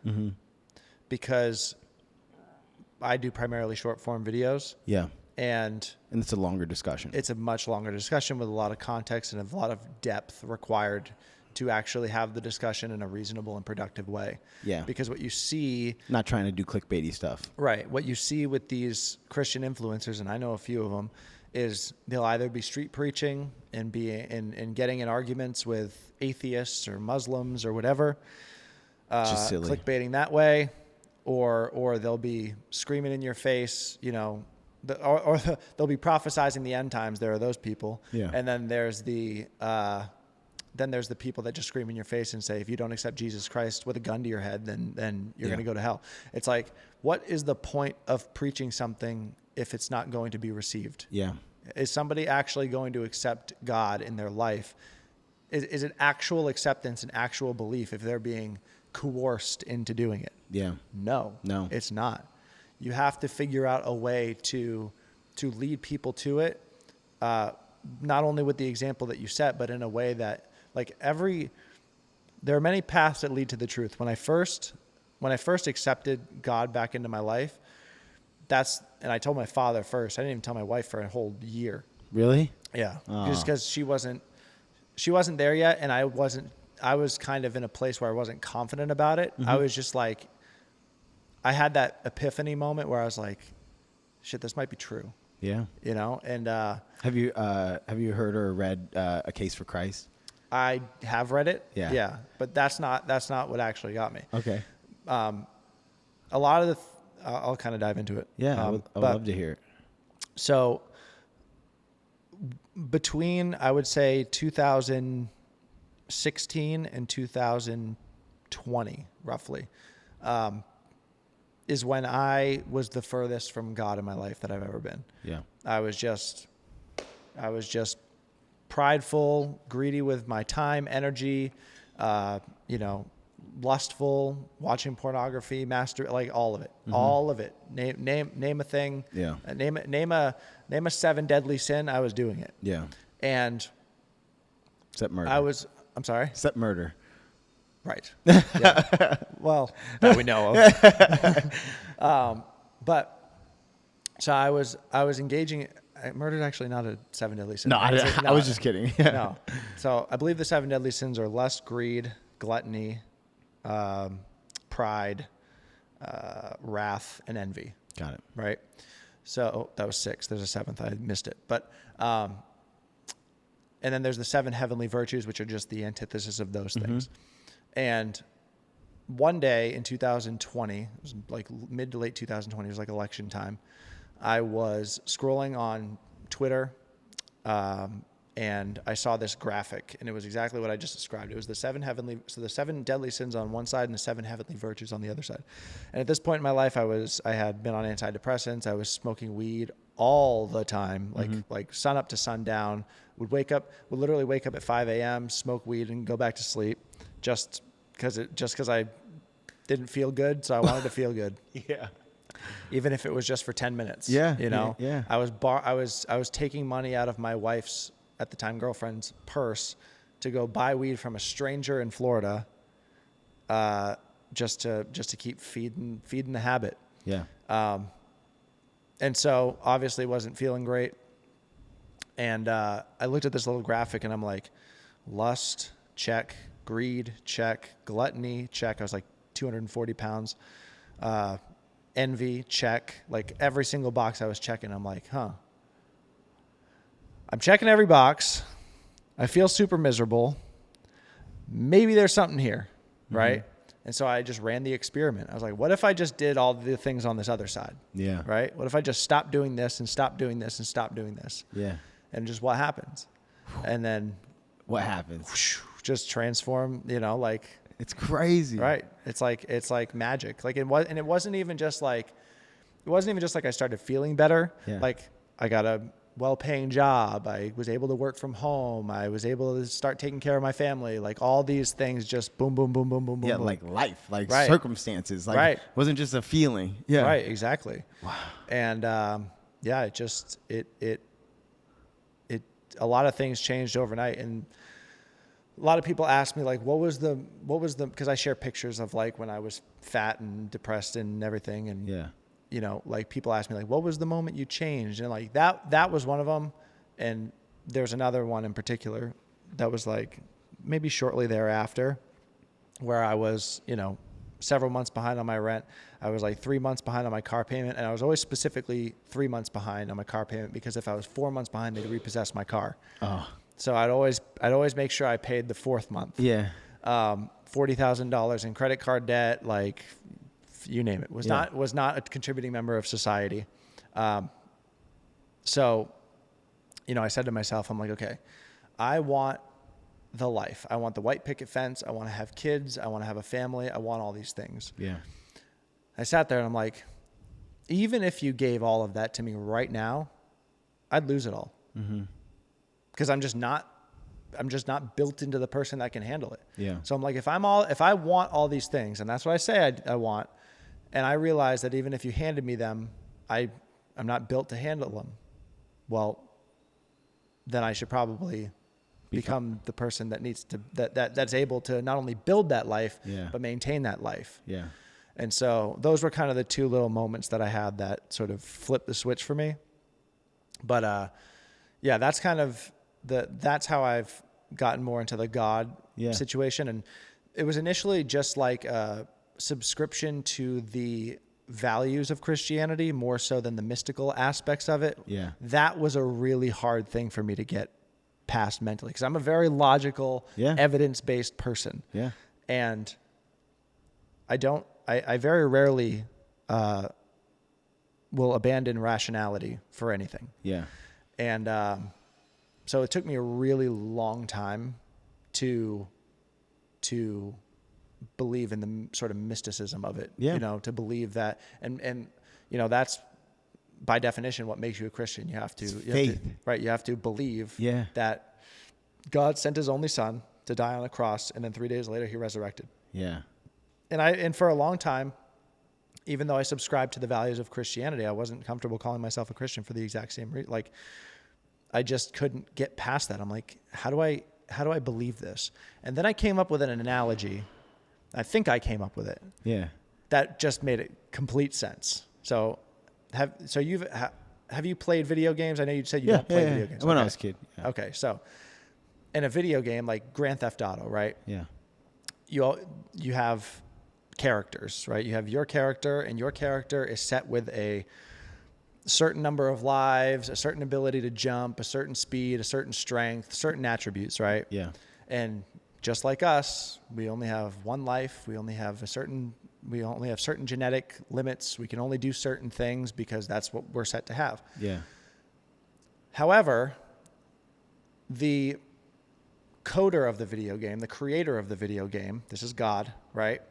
because I do primarily short form videos. Yeah. And it's a longer discussion. It's a much longer discussion with a lot of context and a lot of depth required to actually have the discussion in a reasonable and productive way. Yeah. Because what you see... Not trying to do clickbaity stuff. Right. What you see with these Christian influencers, and I know a few of them, is they'll either be street preaching and getting in arguments with atheists or Muslims or whatever. Just silly. Clickbaiting that way. Or they'll be screaming in your face, or they'll be prophesizing the end times. There are those people. Yeah. And then there's the people that just scream in your face and say, if you don't accept Jesus Christ with a gun to your head, then you're going to go to hell. It's like, what is the point of preaching something if it's not going to be received? Yeah. Is somebody actually going to accept God in their life? Is it actual acceptance and actual belief if they're being coerced into doing it? Yeah. No, it's not. You have to figure out a way to lead people to it, not only with the example that you set, but in a way that, there are many paths that lead to the truth. When I first accepted God back into my life, and I told my father first. I didn't even tell my wife for a whole year. Really? Yeah. Just because she wasn't there yet, and I was kind of in a place where I wasn't confident about it. I was just like, I had that epiphany moment where I was like, shit, this might be true. Yeah. And have you heard or read A Case for Christ? I have read it. Yeah. Yeah. But that's not what actually got me. Okay. A lot of I'll kind of dive into it. Yeah. I would love to hear it. So between, I would say, 2016 and 2020, roughly, is when I was the furthest from God in my life that I've ever been. Yeah. I was just prideful, greedy with my time, energy, lustful, watching pornography, all of it, all of it. Name a thing. Yeah. Name a 7 deadly sin. I was doing it. Yeah. And except murder. I'm sorry. Except murder. Right. Yeah. Well, that we know of. But so I was engaging. Murder is actually not a 7 deadly sin. No, I was just kidding. No. So I believe the 7 deadly sins are lust, greed, gluttony, pride, wrath, and envy. Got it. Right. So that was 6. There's a 7th. I missed it. But, and then there's the 7 heavenly virtues, which are just the antithesis of those things. And one day in 2020, it was like mid to late 2020, it was like election time. I was scrolling on Twitter, and and I saw this graphic, and it was exactly what I just described. It was the the 7 deadly sins on one side and the 7 heavenly virtues on the other side. And at this point in my life, I had been on antidepressants. I was smoking weed all the time, like sun up to sundown. Would literally wake up at 5 a.m., smoke weed, and go back to sleep, just because I didn't feel good, so I wanted to feel good. Yeah. Even if it was just for 10 minutes. Yeah. You know. Yeah. I was taking money out of my wife's, at the time, girlfriend's purse to go buy weed from a stranger in Florida, just to keep feeding the habit. Yeah. And so obviously wasn't feeling great. And I looked at this little graphic and I'm like, lust, check. Greed, check. Gluttony, check. I was like 240 pounds. Envy, check. Like every single box I was checking, I'm like, I'm checking every box. I feel super miserable. Maybe there's something here, right? And so I just ran the experiment. I was like, what if I just did all the things on this other side? Yeah. Right? What if I just stopped doing this and stopped doing this and stopped doing this? Yeah. And just what happens? And then what happens? Just transform, like it's crazy. Right. It's like magic. Like it wasn't even just like I started feeling better. Yeah. Like I got a well-paying job. I was able to work from home. I was able to start taking care of my family. Like all these things just boom, boom, boom, boom, boom, boom. Yeah, boom. like life, like Right. circumstances. Like Right. it wasn't just a feeling. Yeah. Right. Exactly. Wow. And it a lot of things changed overnight. And a lot of people ask me like, what was the, because I share pictures of like when I was fat and depressed and everything. And, Yeah. Like people ask me like, what was the moment you changed? And like that was one of them. And there's another one in particular that was like maybe shortly thereafter where I was, several months behind on my rent. I was like 3 months behind on my car payment. And I was always specifically 3 months behind on my car payment because if I was 4 months behind, they'd repossess my car. Oh. So I'd always make sure I paid the 4th month. Yeah. $40,000 in credit card debt, like you name it, was not a contributing member of society. So, I said to myself, I'm like, okay, I want the life. I want the white picket fence. I want to have kids. I want to have a family. I want all these things. Yeah. I sat there and I'm like, even if you gave all of that to me right now, I'd lose it all. Mm-hmm. Because I'm just not built into the person that can handle it. Yeah. So I'm like, if I want all these things, and that's what I say I want, and I realize that even if you handed me them, I'm not built to handle them. Well, then I should probably become the person that needs to that's able to not only build that life, but maintain that life. Yeah. And so those were kind of the two little moments that I had that sort of flipped the switch for me. But that's kind of that's how I've gotten more into the God situation. And it was initially just like a subscription to the values of Christianity more so than the mystical aspects of it. Yeah. That was a really hard thing for me to get past mentally because I'm a very logical, evidence-based person. Yeah. And I very rarely will abandon rationality for anything. Yeah. And so it took me a really long time to believe in the sort of mysticism of it. To believe that, and that's by definition what makes you a Christian. You have to faith, right? You have to believe Yeah. that God sent His only Son to die on a cross, and then 3 days later He resurrected. Yeah. And for a long time, even though I subscribed to the values of Christianity, I wasn't comfortable calling myself a Christian for the exact same reason. Like, I just couldn't get past that. I'm like, how do I believe this? And then I came up with an analogy. I think I came up with it. Yeah. That just made it complete sense. So have you played video games? I know you said you don't play video games. When I was a kid. Yeah. Okay. So in a video game like Grand Theft Auto, right? Yeah. You have characters, right? You have your character, and your character is set with a certain number of lives, a certain ability to jump, a certain speed, a certain strength, certain attributes, right? Yeah. And just like us, we only have one life. We only have certain genetic limits. We can only do certain things because that's what we're set to have. Yeah. However, the coder of the video game, the creator of the video game, this is God, right?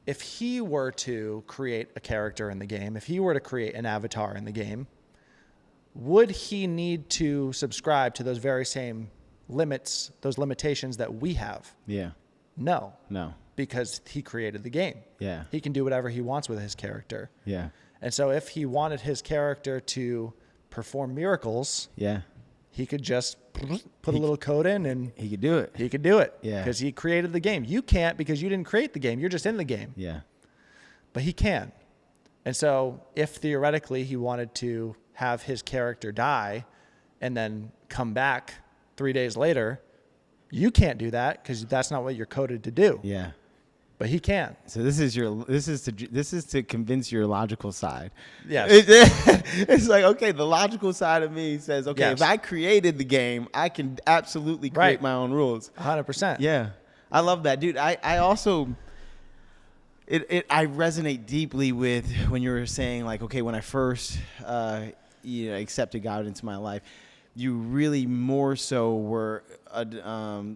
If he were to create a character in the game, if he were to create an avatar in the game, would he need to subscribe to those very same limits, those limitations that we have? Yeah. No. No. Because he created the game. Yeah. He can do whatever he wants with his character. Yeah. And so if he wanted his character to perform miracles, Yeah. he could just put a little code in and He could do it. he could do it. Yeah. Because he created the game. You can't because you didn't create the game. You're just in the game. Yeah. But he can. And so if theoretically he wanted to have his character die and then come back 3 days later, you can't do that because that's not what you're coded to do. Yeah. But he can. So this is to convince your logical side. Yes. It's like, okay, the logical side of me says, okay, Yes. if I created the game, I can absolutely create Right. my own rules. 100%. Yeah. I love that, dude. I also I resonate deeply with when you were saying, like, okay, when I first accepted God into my life, you really more so were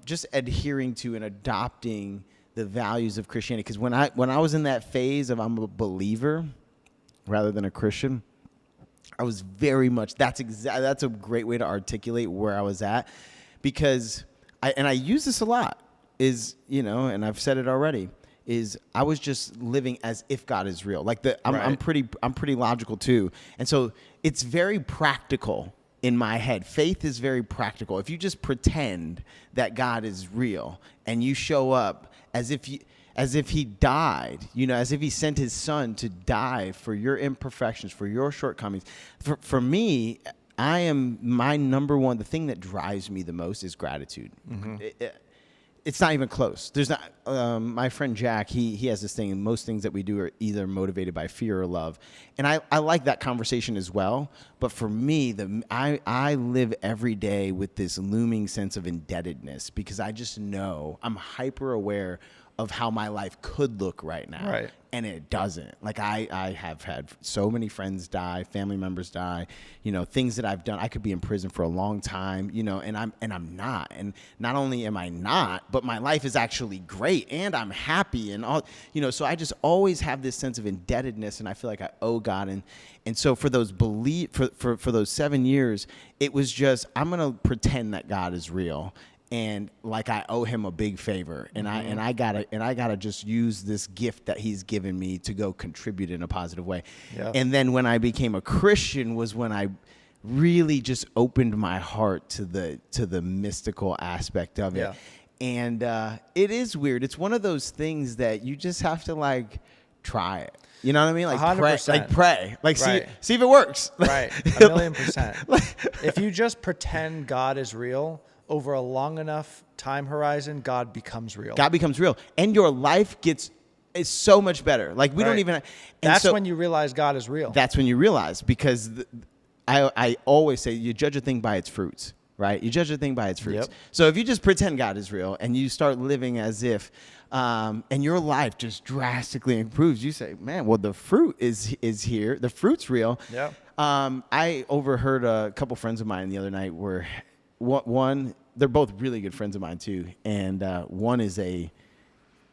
just adhering to and adopting the values of Christianity. Because when I was in that phase of I'm a believer rather than a Christian, I was very much, that's a great way to articulate where I was at, because I use this a lot, is, and I've said it already, is I was just living as if God is real. Like I'm pretty logical too. And so it's very practical in my head. Faith is very practical. If you just pretend that God is real and you show up as if he died, as if he sent his son to die for your imperfections, for your shortcomings. For me, my number one, the thing that drives me the most is gratitude. Mm-hmm. It's not even close. There's not. My friend Jack, he has this thing, and most things that we do are either motivated by fear or love, and I like that conversation as well. But for me, I live every day with this looming sense of indebtedness, because I just know I'm hyper aware of how my life could look right now. Right. And it doesn't. Like I have had so many friends die, family members die, things that I've done. I could be in prison for a long time, and I'm not. And not only am I not, but my life is actually great and I'm happy and all, so I just always have this sense of indebtedness, and I feel like I owe God. And so for those for those 7 years, it was just, I'm going to pretend that God is real. And like I owe him a big favor, and I gotta just use this gift that he's given me to go contribute in a positive way. Yeah. And then when I became a Christian was when I really just opened my heart to the mystical aspect of it. Yeah. And it is weird. It's one of those things that you just have to try it. You know what I mean? 100%. Pray. Right. See if it works. Right. 1,000,000%. If you just pretend God is real, over a long enough time horizon, God becomes real. God becomes real. And your life is so much better. We don't even... That's when you realize God is real. That's when you realize, because I always say you judge a thing by its fruits, right? You judge a thing by its fruits. Yep. So if you just pretend God is real and you start living as if, and your life just drastically improves, you say, man, well, the fruit is here. The fruit's real. Yeah. I overheard a couple friends of mine the other night where... One, they're both really good friends of mine too, and one is a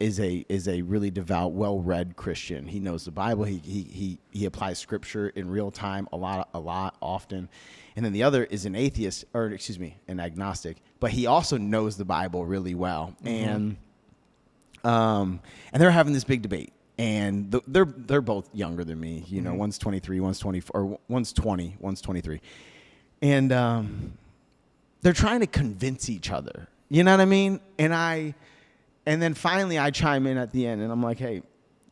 really devout, well-read Christian. He knows the Bible. He applies Scripture in real time a lot, often. And then the other is an atheist, an agnostic, but he also knows the Bible really well. Mm-hmm. And they're having this big debate. And they're both younger than me. Mm-hmm. One's 23, one's 24, or one's 20, one's 23, and they're trying to convince each other. You know what I mean? And then finally I chime in at the end, and I'm like, hey,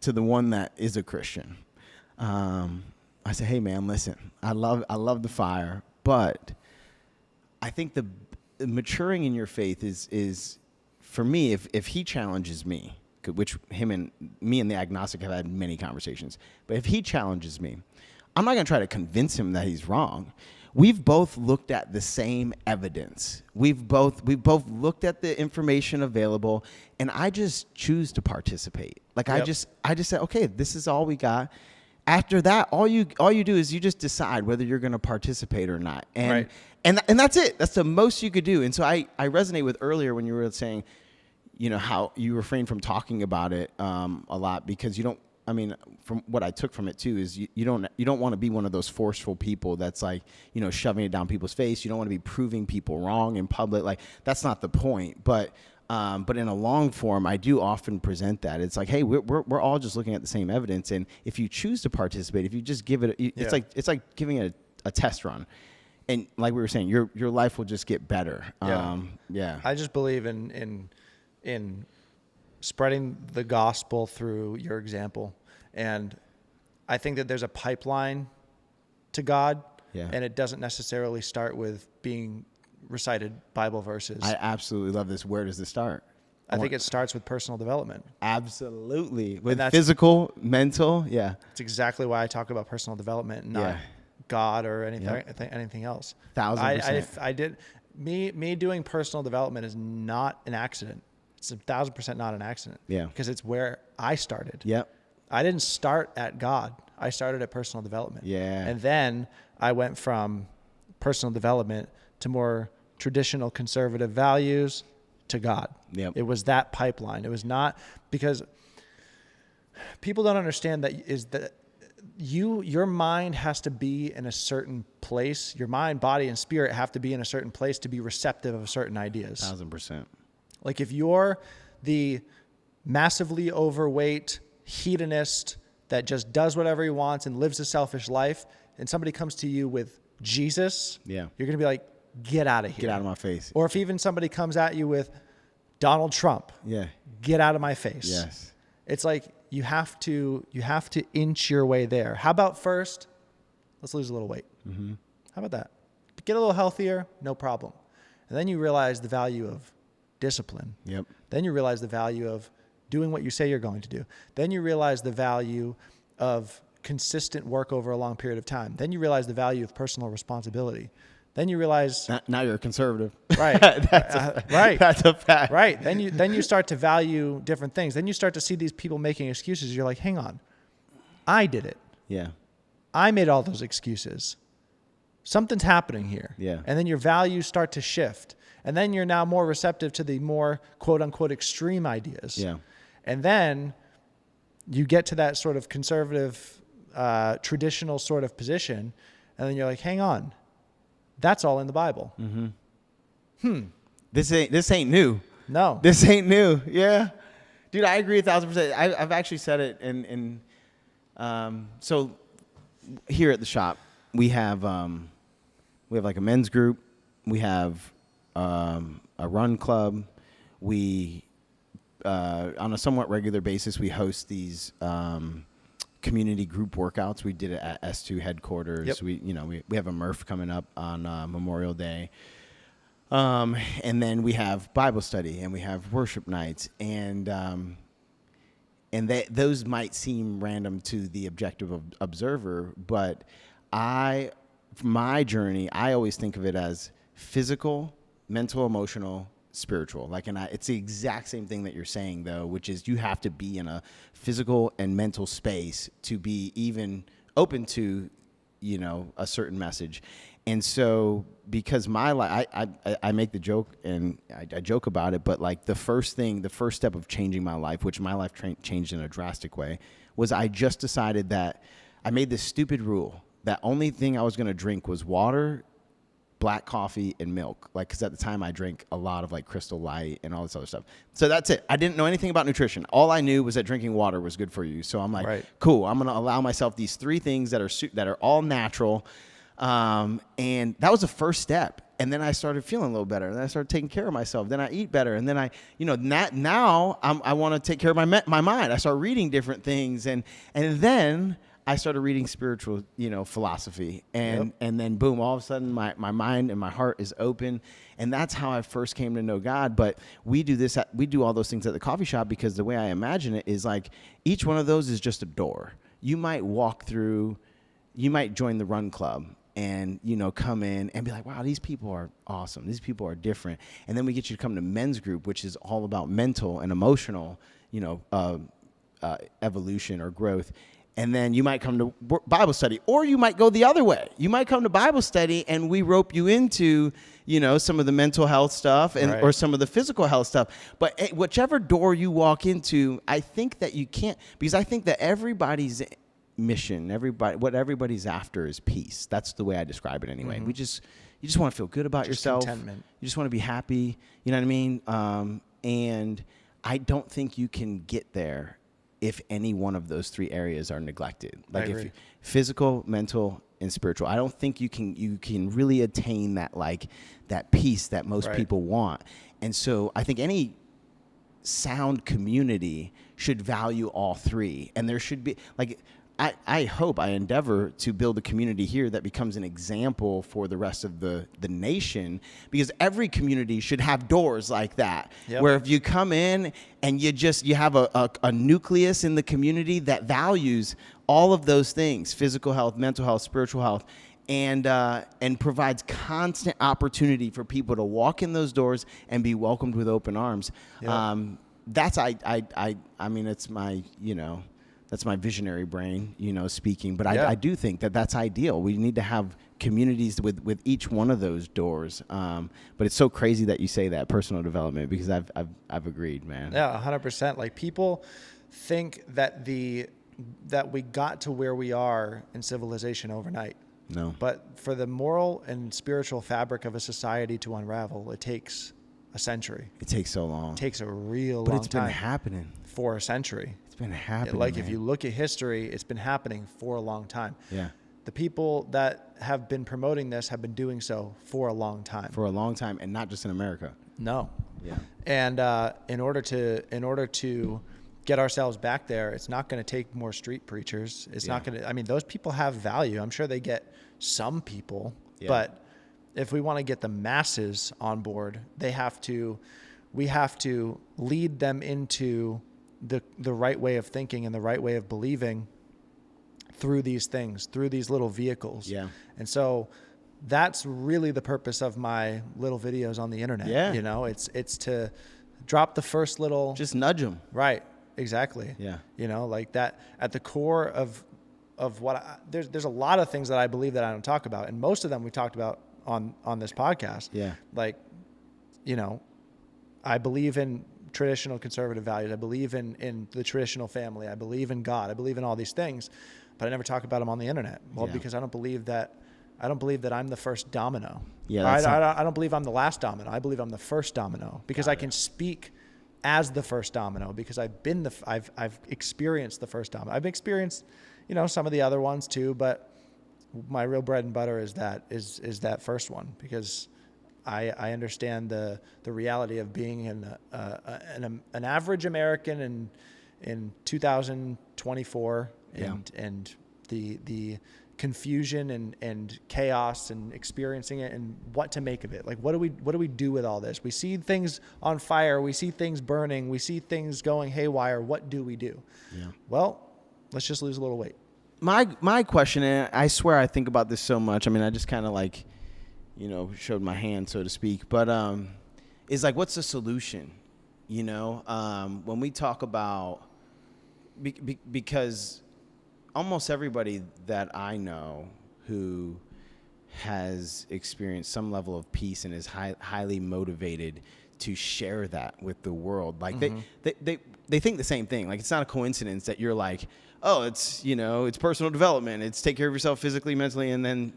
to the one that is a Christian, I say, hey man, listen, I love the fire, but I think the maturing in your faith is for me, if he challenges me, which him and me and the agnostic have had many conversations, but if he challenges me, I'm not going to try to convince him that he's wrong. We've both looked at the same evidence. We've both looked at the information available, and I just choose to participate. I just said, okay, this is all we got. After that, all you do is you just decide whether you're going to participate or not. And, Right. and that's it. That's the most you could do. And so I resonate with earlier when you were saying, how you refrain from talking about it a lot because you don't, from what I took from it too is you don't want to be one of those forceful people that's like, shoving it down people's face. You don't want to be proving people wrong in public. Like that's not the point. But in a long form, I do often present that. It's like, hey, we're all just looking at the same evidence. And if you choose to participate, if you just give it, it's like giving it a test run. And like we were saying, your life will just get better. Yeah. I just believe in spreading the gospel through your example. And I think that there's a pipeline to God. Yeah. And it doesn't necessarily start with being recited Bible verses. I absolutely love this. Where does this start? I think it starts with personal development. Absolutely. With physical, mental. Yeah. It's exactly why I talk about personal development, not God or anything else. 1,000%. Me doing personal development is not an accident. It's 1,000% not an accident. Yeah. Because it's where I started. Yep. I didn't start at God. I started at personal development. Yeah. And then I went from personal development to more traditional conservative values to God. Yep. It was that pipeline. It was not because people don't understand that your mind has to be in a certain place. Your mind, body, and spirit have to be in a certain place to be receptive of certain ideas. 1,000%. Like if you're the massively overweight hedonist that just does whatever he wants and lives a selfish life, and somebody comes to you with Jesus, you're going to be like, get out of here. Get out of my face. Or if even somebody comes at you with Donald Trump, get out of my face. Yes. It's like you have to inch your way there. How about first, let's lose a little weight. Mm-hmm. How about that? Get a little healthier, no problem. And then you realize the value of discipline. Yep. Then you realize the value of doing what you say you're going to do. Then you realize the value of consistent work over a long period of time. Then you realize the value of personal responsibility. Then you realize now you're a conservative. Right. Right. That's a fact. Right. Then you start to value different things. Then you start to see these people making excuses. You're like, hang on. I did it. Yeah. I made all those excuses. Something's happening here. Yeah. And then your values start to shift. And then you're now more receptive to the more quote unquote extreme ideas. Yeah. And then you get to that sort of conservative, traditional sort of position. And then you're like, hang on. That's all in the Bible. Mm-hmm. This ain't new. No. This ain't new. Yeah. Dude, I agree 1,000%. I've actually said it in so here at the shop, we have like a men's group. We have a run club. We on a somewhat regular basis, we host these community group workouts. We did it at S2 headquarters. Yep. We have a Murph coming up on Memorial Day. And then we have Bible study and we have worship nights and those might seem random to the objective observer, but my journey, I always think of it as physical, mental, emotional, spiritual. It's the exact same thing that you're saying though, which is you have to be in a physical and mental space to be even open to, a certain message. And so because my life, I make the joke and I joke about it, but like the first step of changing my life, which my life changed in a drastic way, was I just decided that I made this stupid rule that only thing I was going to drink was water, black coffee, and milk. Like, because at the time I drank a lot of like Crystal Light and all this other stuff. So that's it. I didn't know anything about nutrition. All I knew was that drinking water was good for you. So I'm like, Cool. I'm going to allow myself these 3 things that are all natural. And that was the first step. And then I started feeling a little better. And then I started taking care of myself. Then I eat better. And then now I want to take care of my mind. I start reading different things. And then I started reading spiritual, philosophy. And then boom, all of a sudden my mind and my heart is open. And that's how I first came to know God. But we do all those things at the coffee shop because the way I imagine it is like each one of those is just a door. You might join the run club and, come in and be like, wow, these people are awesome. These people are different. And then we get you to come to men's group, which is all about mental and emotional, evolution or growth. And then you might come to Bible study, or you might go the other way. You might come to Bible study and we rope you into, some of the mental health stuff and or some of the physical health stuff. But whichever door you walk into, I think that you can't, because I think that everybody's mission, what everybody's after is peace. That's the way I describe it anyway. You just want to feel good about yourself. Contentment. You just want to be happy. You know what I mean? And I don't think you can get there if any one of those three areas are neglected. Like if physical, mental, and spiritual, I don't think you can really attain that peace that most people want. And so I think any sound community should value all three. And there should be I endeavor to build a community here that becomes an example for the rest of the nation, because every community should have doors like that, where if you come in and you have a nucleus in the community that values all of those things, physical health, mental health, spiritual health, and provides constant opportunity for people to walk in those doors and be welcomed with open arms. That's it's my, that's my visionary brain, speaking. But I do think that that's ideal. We need to have communities with each one of those doors. But it's so crazy that you say that, personal development, because I've agreed, man. Yeah, 100%. Like, people think that we got to where we are in civilization overnight. No. But for the moral and spiritual fabric of a society to unravel, it takes a century. It takes so long. It takes a real long time. But it's been happening. For a century. It's been happening. If you look at history, it's been happening for a long time. Yeah. The people that have been promoting this have been doing so for a long time. For a long time, and not just in America. No. Yeah. And in order to get ourselves back there, it's not going to take more street preachers. It's not going to. I mean, those people have value. I'm sure they get some people, but if we want to get the masses on board, we have to lead them into the right way of thinking and the right way of believing through these things, through these little vehicles. Yeah. And so that's really the purpose of my little videos on the internet. Yeah. It's to drop the first little, just nudge them. Right. Exactly. Yeah. Like that at the core of what there's a lot of things that I believe that I don't talk about. And most of them we talked about on this podcast. Yeah. Like, I believe in traditional conservative values. I believe in the traditional family. I believe in God. I believe in all these things, but I never talk about them on the internet. Well, because I don't believe that I'm the first domino. Yeah. I don't believe I'm the last domino. I believe I'm the first domino, because I can speak as the first domino, because I've experienced the first domino. I've experienced, some of the other ones too, but my real bread and butter is that first one, because I understand the reality of being an average American in 2024, and the confusion and chaos and experiencing it, and what to make of it. Like, what do we do with all this? We see things on fire, we see things burning, we see things going haywire. What do we do? Yeah. Well, let's just lose a little weight. My question, and I swear I think about this so much. I mean, I just kind of showed my hand, so to speak, but is like, what's the solution? When we talk about, because almost everybody that I know who has experienced some level of peace and is highly motivated to share that with the world, like they think the same thing. Like, it's not a coincidence that you're like, oh, it's it's personal development, it's take care of yourself physically, mentally, and then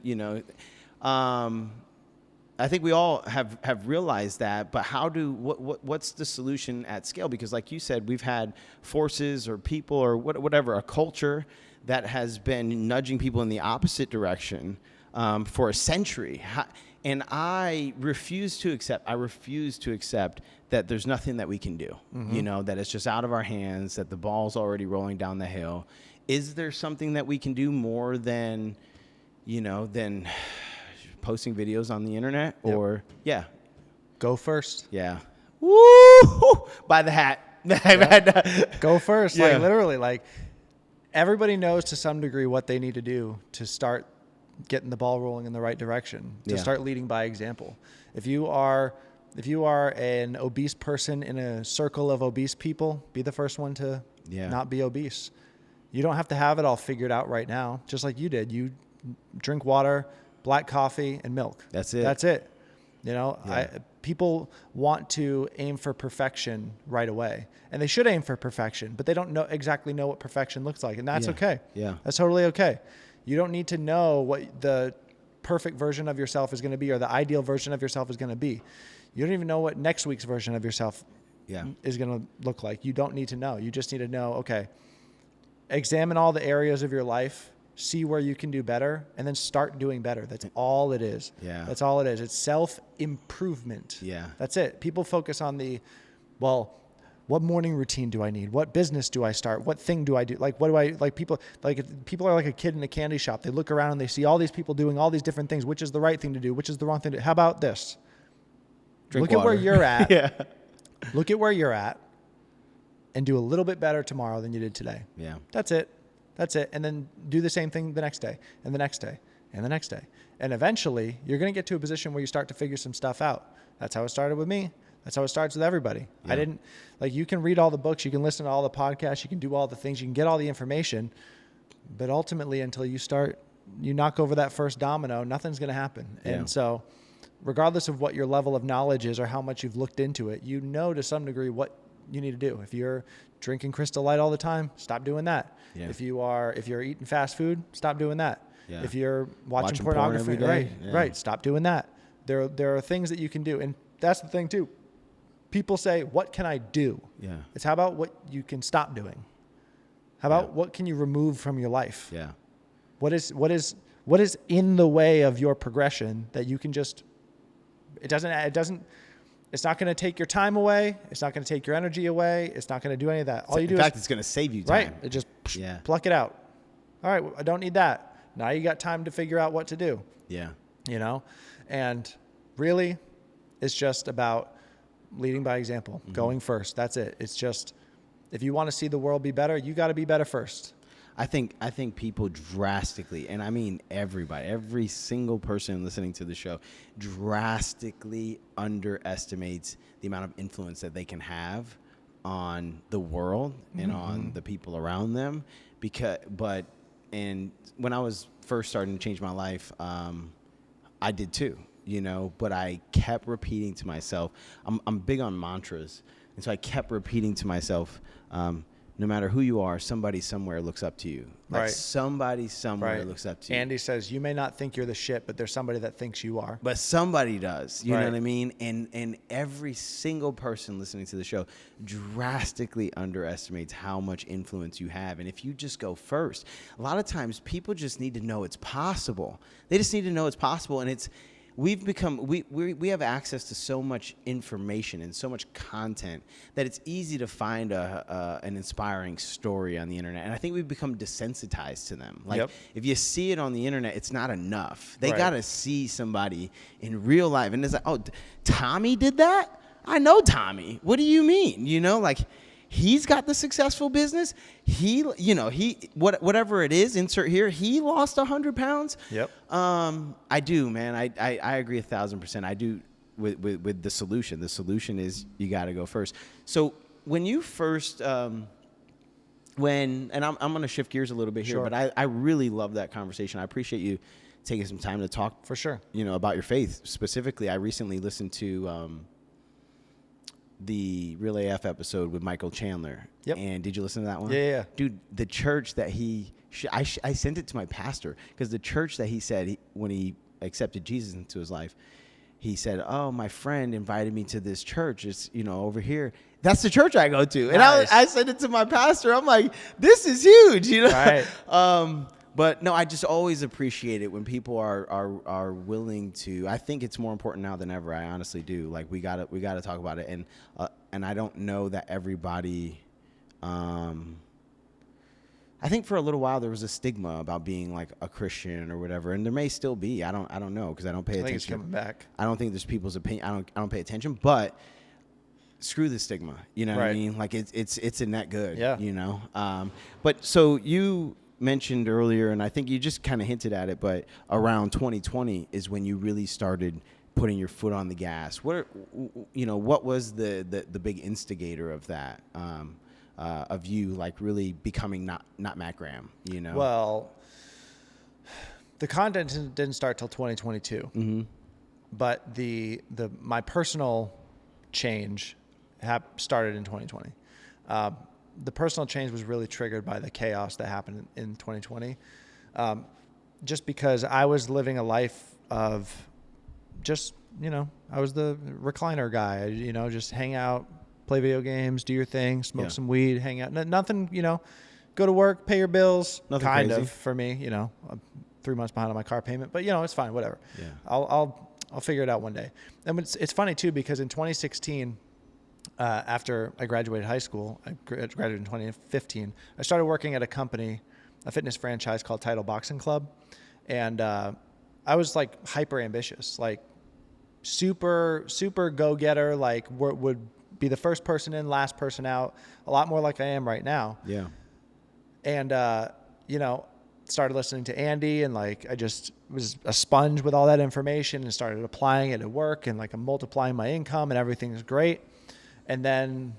I think we all have realized that, but what's the solution at scale? Because like you said, we've had forces or people or whatever, a culture that has been nudging people in the opposite direction for a century. And I refuse to accept that there's nothing that we can do, that it's just out of our hands, that the ball's already rolling down the hill. Is there something that we can do more than posting videos on the internet? Or go first. Woo! By the hat. Go first. Like, literally, like, everybody knows to some degree what they need to do to start getting the ball rolling in the right direction, to start leading by example. If you are an obese person in a circle of obese people, be the first one to not be obese. You don't have to have it all figured out right now, just like you did. You drink water, black coffee, and milk. That's it. That's it. You know, Yeah. People want to aim for perfection right away, and they should aim for perfection, but they don't exactly know what perfection looks like, and that's okay. Yeah. That's totally okay. You don't need to know what the perfect version of yourself is going to be, or the ideal version of yourself is going to be. You don't even know what next week's version of yourself is going to look like. You don't need to know. You just need to know, okay, examine all the areas of your life, see where you can do better, and then start doing better. That's all it is. Yeah. That's all it is. It's self-improvement. Yeah. That's it. People focus on what morning routine do I need? What business do I start? What thing do I do? Like, what do I, like people are like a kid in a candy shop. They look around and they see all these people doing all these different things. Which is the right thing to do? Which is the wrong thing to do? How about this? Drink Look water. at where you're at. Yeah. Look at where you're at and do a little bit better tomorrow than you did today. Yeah. That's it. That's it. And then do the same thing the next day and the next day and the next day. And eventually you're going to get to a position where you start to figure some stuff out. That's how it started with me. That's how it starts with everybody. Yeah. You can read all the books, you can listen to all the podcasts, you can do all the things, you can get all the information, but ultimately until you knock over that first domino, nothing's going to happen. Yeah. And so regardless of what your level of knowledge is or how much you've looked into it, you know to some degree what you need to do. If you're drinking Crystal Light all the time, stop doing that. Yeah. If you're eating fast food, stop doing that. Yeah. If you're watching porn pornography, every day. right, stop doing that. There are things that you can do, and that's the thing too. People say, "What can I do?" Yeah. It's how about what you can stop doing? How about what can you remove from your life? Yeah. What is in the way of your progression that you can just it's not going to take your time away. It's not going to take your energy away. It's not going to do any of that. All you do in fact, it's going to save you time. right. It just pluck it out. All right, I don't need that. Now you got time to figure out what to do. Yeah. You know, and really, it's just about leading by example, going first. That's it. It's just if you want to see the world be better, you got to be better first. I think people drastically, and I mean everybody, every single person listening to the show drastically underestimates the amount of influence that they can have on the world and on the people around them. And when I was first starting to change my life, I did too, but I kept repeating to myself, I'm big on mantras. And so I kept repeating to myself, no matter who you are, somebody somewhere looks up to you. Like Right. somebody somewhere looks up to you. Andy says, you may not think you're the shit, but there's somebody that thinks you are. But somebody does. You know Right. what I mean? And every single person listening to the show drastically underestimates how much influence you have. And if you just go first, a lot of times people just need to know it's possible. They just need to know it's possible. And we have access to so much information and so much content that it's easy to find an inspiring story on the internet. And I think we've become desensitized to them. Like if you see it on the internet, it's not enough. They got to see somebody in real life. And it's like, oh, Tommy did that? I know Tommy. What do you mean? He's got the successful business. Whatever it is, insert here. He lost 100 pounds. Yep. I do, man. I agree 1,000%. I do with the solution. The solution is you got to go first. So when you first, and I'm going to shift gears a little bit here, Sure. but I really love that conversation. I appreciate you taking some time to talk For sure. about your faith specifically. I recently listened to, the Real AF episode with Michael Chandler. Yep. And did you listen to that one? Yeah. Dude, the church that I sent it to my pastor because the church that he said when he accepted Jesus into his life, he said, oh, my friend invited me to this church. It's, over here. That's the church I go to. And Nice. I sent it to my pastor. I'm like, this is huge, Right. But no, I just always appreciate it when people are willing to. I think it's more important now than ever. I honestly do. Like we gotta talk about it, and I don't know that everybody. I think for a little while there was a stigma about being like a Christian or whatever, and there may still be. I don't know because I don't pay attention. I think it's coming back. I don't think there's people's opinion. I don't pay attention, but. Screw the stigma, what I mean? Like it's a net good, Yeah. But so you mentioned earlier, and I think you just kind of hinted at it, but around 2020 is when you really started putting your foot on the gas. What was the big instigator of that? of you like really becoming not Matt Graham, you know? Well, the content didn't start till 2022, Mm-hmm. but my personal change started in 2020. The personal change was really triggered by the chaos that happened in 2020. Just because I was living a life of just, I was the recliner guy, just hang out, play video games, do your thing, smoke some weed, hang out. Nothing, go to work, pay your bills. Nothing kind crazy. of for me, I'm 3 months behind on my car payment, but it's fine, whatever. Yeah. I'll figure it out one day. And it's funny too, because in 2016, after I graduated high school, I graduated in 2015, I started working at a fitness franchise called Title Boxing Club. And I was like hyper ambitious, like super, super go-getter, like would be the first person in, last person out, a lot more like I am right now. Yeah. And, started listening to Andy, and like I just was a sponge with all that information and started applying it at work, and like I'm multiplying my income and everything's great. And then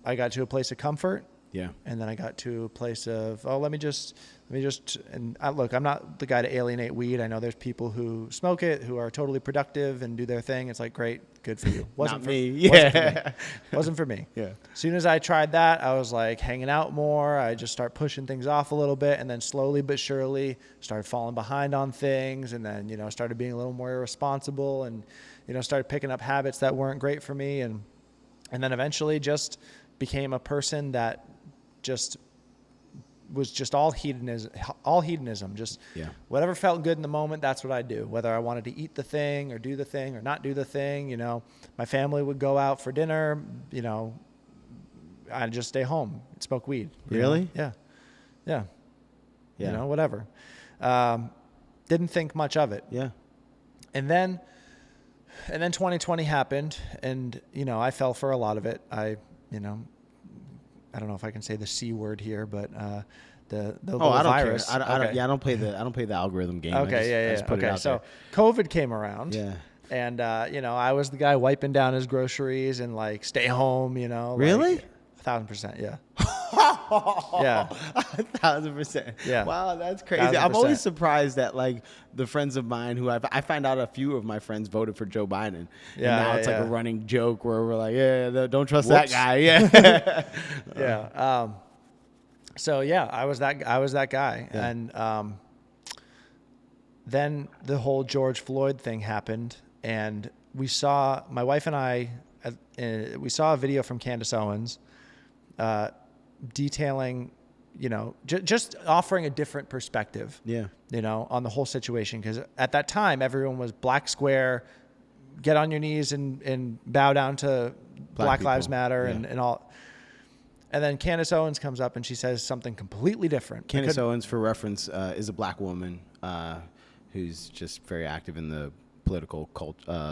I got to a place of comfort. Yeah. And then I got to a place of, let me just, and look, I'm not the guy to alienate weed. I know there's people who smoke it, who are totally productive and do their thing. It's like, great, good for you. Not me. Yeah. Wasn't for me. Yeah. As soon as I tried that, I was like hanging out more. I just start pushing things off a little bit, and then slowly but surely started falling behind on things, and then, started being a little more irresponsible, and, started picking up habits that weren't great for me. And then eventually just became a person that just was just all hedonism, just whatever felt good in the moment. That's what I do. Whether I wanted to eat the thing or do the thing or not do the thing, my family would go out for dinner, I'd just stay home and smoke weed. Really? Yeah. Whatever. Didn't think much of it. Yeah. And then 2020 happened, and, I fell for a lot of it. I don't know if I can say the C word here, but the I don't virus. care. I don't play the algorithm game. Okay, I just put it out so there. COVID came around. Yeah. And I was the guy wiping down his groceries and like stay home. Really? 1,000%. Yeah. Yeah. 1,000%. Yeah. Wow, that's crazy. 1,000%. I'm always surprised that like the friends of mine who I find out a few of my friends voted for Joe Biden. Yeah. And now it's like a running joke where we're like, don't trust Whoops. that guy. Yeah. Yeah. So yeah, I was that guy. Yeah. And then the whole George Floyd thing happened, and my wife and I, we saw a video from Candace Owens, detailing, just offering a different perspective, on the whole situation. Because at that time, everyone was black square, get on your knees and bow down to Black Lives Matter and all. And then Candace Owens comes up and she says something completely different. Candace Owens, for reference, is a black woman who's just very active in the political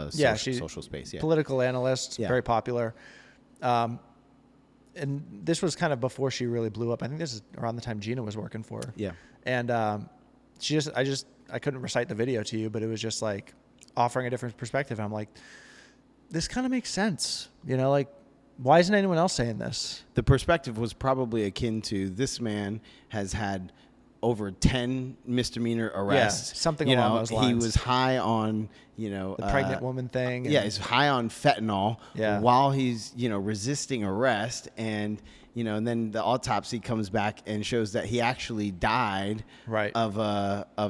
social space. Yeah. Political analyst, very popular. And this was kind of before she really blew up. I think this is around the time Gina was working for her. Yeah. And I couldn't recite the video to you, but it was just like offering a different perspective. I'm like, this kind of makes sense. Like, why isn't anyone else saying this? The perspective was probably akin to, this man has had over 10 misdemeanor arrests. Yeah, something along those lines. He was high on, the pregnant woman thing. He's high on fentanyl while he's, resisting arrest. And, and then the autopsy comes back and shows that he actually died of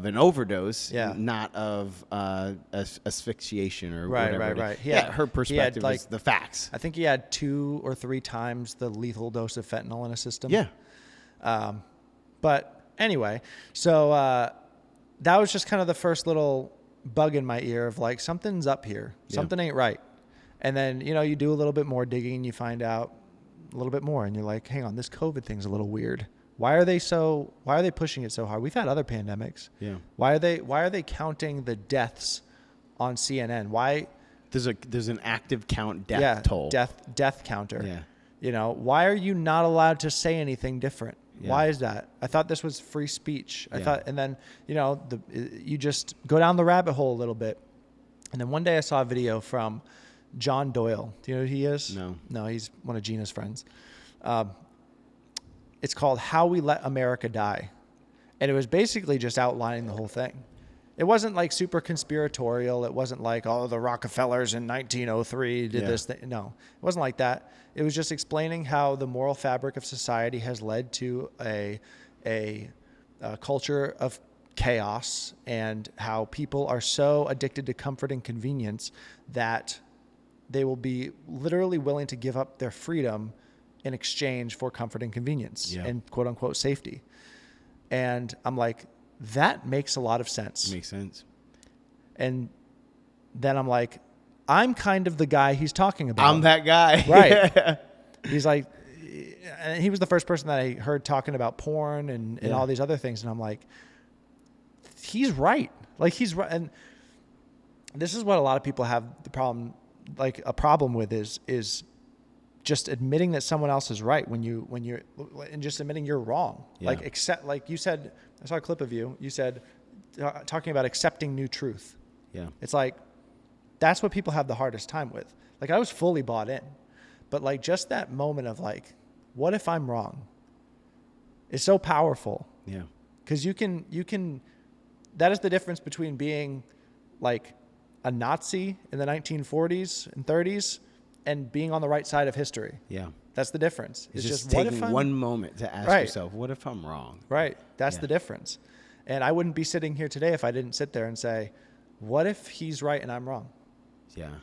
an overdose, not of asphyxiation or whatever. Right. Her perspective is the facts. I think he had 2 or 3 times the lethal dose of fentanyl in his system. Yeah. But anyway, so that was just kind of the first little bug in my ear of like, something's up here. Something ain't right. And then, you do a little bit more digging, you find out a little bit more, and you're like, hang on, this COVID thing's a little weird. Why are they pushing it so hard? We've had other pandemics. Yeah. Why are they counting the deaths on CNN? Why? There's an active count toll. Death counter. Yeah. Why are you not allowed to say anything different? Yeah. Why is that? I thought this was free speech. I thought, and then, you just go down the rabbit hole a little bit. And then one day I saw a video from John Doyle. Do you know who he is? No. No, he's one of Gina's friends. It's called How We Let America Die. And it was basically just outlining the whole thing. It wasn't like super conspiratorial. It wasn't like, oh, the Rockefellers in 1903 did this thing. No, it wasn't like that. It was just explaining how the moral fabric of society has led to a culture of chaos, and how people are so addicted to comfort and convenience that they will be literally willing to give up their freedom in exchange for comfort and convenience and quote unquote safety. And I'm like, that makes a lot of sense. Makes sense. And then I'm like, I'm kind of the guy he's talking about. I'm that guy. Right. He's like, and he was the first person that I heard talking about porn and all these other things. And I'm like, he's right. Like, he's right. And this is what a lot of people have a problem with is just admitting that someone else is right when you're and just admitting you're wrong. Yeah. Like you said, I saw a clip of you said, talking about accepting new truth. Yeah. It's like, that's what people have the hardest time with. Like, I was fully bought in, but like just that moment of like, what if I'm wrong? Is so powerful. Yeah. Cause you can, that is the difference between being like a Nazi in the 1940s and 30s and being on the right side of history. Yeah. That's the difference. It's just taking one moment to ask yourself, what if I'm wrong? Right. That's the difference. And I wouldn't be sitting here today if I didn't sit there and say, what if he's right and I'm wrong? Yeah.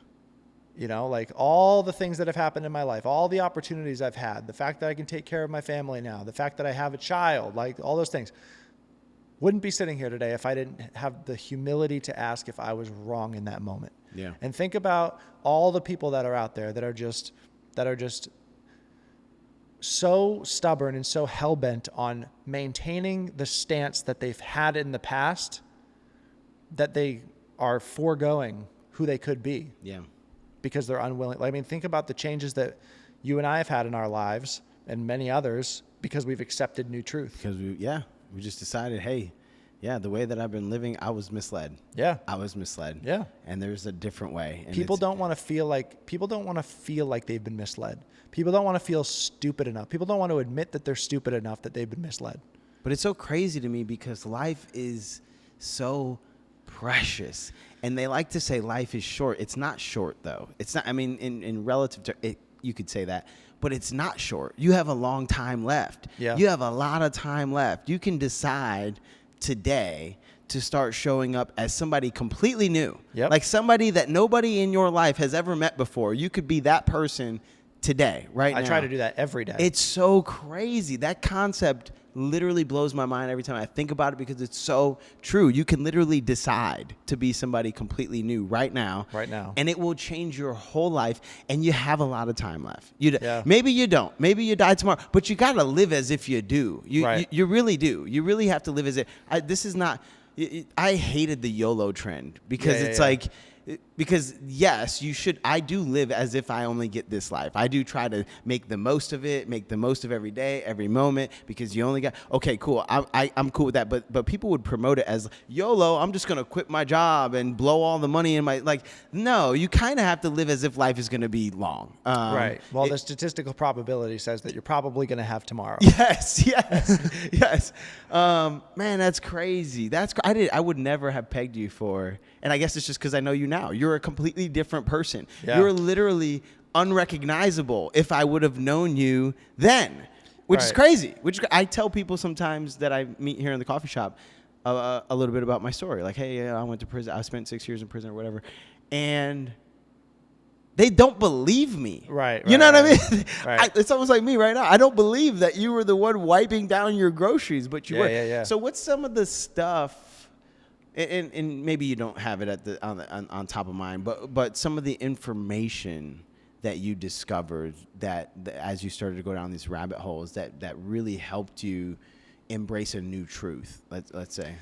You know, like all the things that have happened in my life, all the opportunities I've had, the fact that I can take care of my family now, the fact that I have a child, like all those things. Wouldn't be sitting here today if I didn't have the humility to ask if I was wrong in that moment. Yeah. And think about all the people that are out there that are just so stubborn and so hell-bent on maintaining the stance that they've had in the past, that they are foregoing who they could be. Yeah. Because they're unwilling. I mean, think about the changes that you and I have had in our lives and many others because we've accepted new truth. Because we just decided, hey, the way that I've been living, I was misled. Yeah. I was misled. Yeah. And there's a different way. And people don't want to feel like they've been misled. People don't want to feel stupid enough. People don't want to admit that they're stupid enough that they've been misled. But it's so crazy to me because life is so precious. And they like to say life is short. It's not short, though. It's not, I mean, in relative to, you could say that. But it's not short. You have a long time left. Yeah. You have a lot of time left. You can decide today to start showing up as somebody completely new. Yep. Like somebody that nobody in your life has ever met before. You could be that person today, right now. I try to do that every day. It's so crazy. That concept literally blows my mind every time I think about it because it's so true. You can literally decide to be somebody completely new right now. Right now. And it will change your whole life, and you have a lot of time left. Maybe you don't. Maybe you die tomorrow, but you got to live as if you do. You really do. You really have to live as if. I hated the YOLO trend because like, because yes, you should. I do live as if I only get this life. I do try to make the most of it, make the most of every day, every moment, because you only got. Okay, cool. I'm cool with that. But people would promote it as YOLO. I'm just gonna quit my job and blow all the money in my like. No, you kind of have to live as if life is gonna be long. Right. Well, the statistical probability says that you're probably gonna have tomorrow. Yes. Yes. Man, that's crazy. I would never have pegged you for. And I guess it's just because I know you now. You're a completely different person. Yeah. You're literally unrecognizable if I would have known you then, which is crazy. Which I tell people sometimes that I meet here in the coffee shop a little bit about my story. Like, hey, I went to prison. I spent 6 years in prison or whatever. And they don't believe me. Right. You know what I mean? Right. It's almost like me right now. I don't believe that you were the one wiping down your groceries, but you were. Yeah. So what's some of the stuff? And maybe you don't have it on top of mind, but some of the information that you discovered that as you started to go down these rabbit holes that really helped you embrace a new truth. Let's say.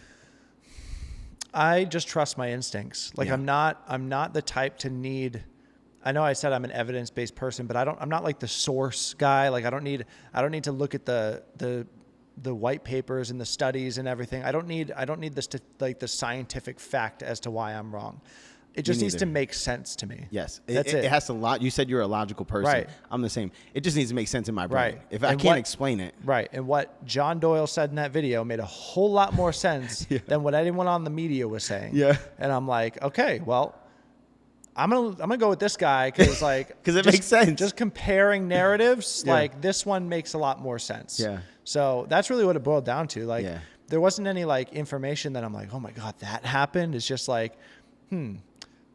I just trust my instincts. Like I'm not the type to need. I know I said I'm an evidence-based person, but I'm not like the source guy. Like I don't need to look at the white papers and the studies and everything. I don't need the scientific fact as to why I'm wrong. It just needs to make sense to me. Yes. That's it. It has to you said you're a logical person. Right. I'm the same. It just needs to make sense in my brain. Right. If I can't explain it. Right. And what John Doyle said in that video made a whole lot more sense than what anyone on the media was saying. Yeah. And I'm like, okay, well, I'm gonna go with this guy because it makes sense. Just comparing narratives, like this one makes a lot more sense. Yeah. So that's really what it boiled down to. Like there wasn't any like information that I'm like, oh my God, that happened. It's just like,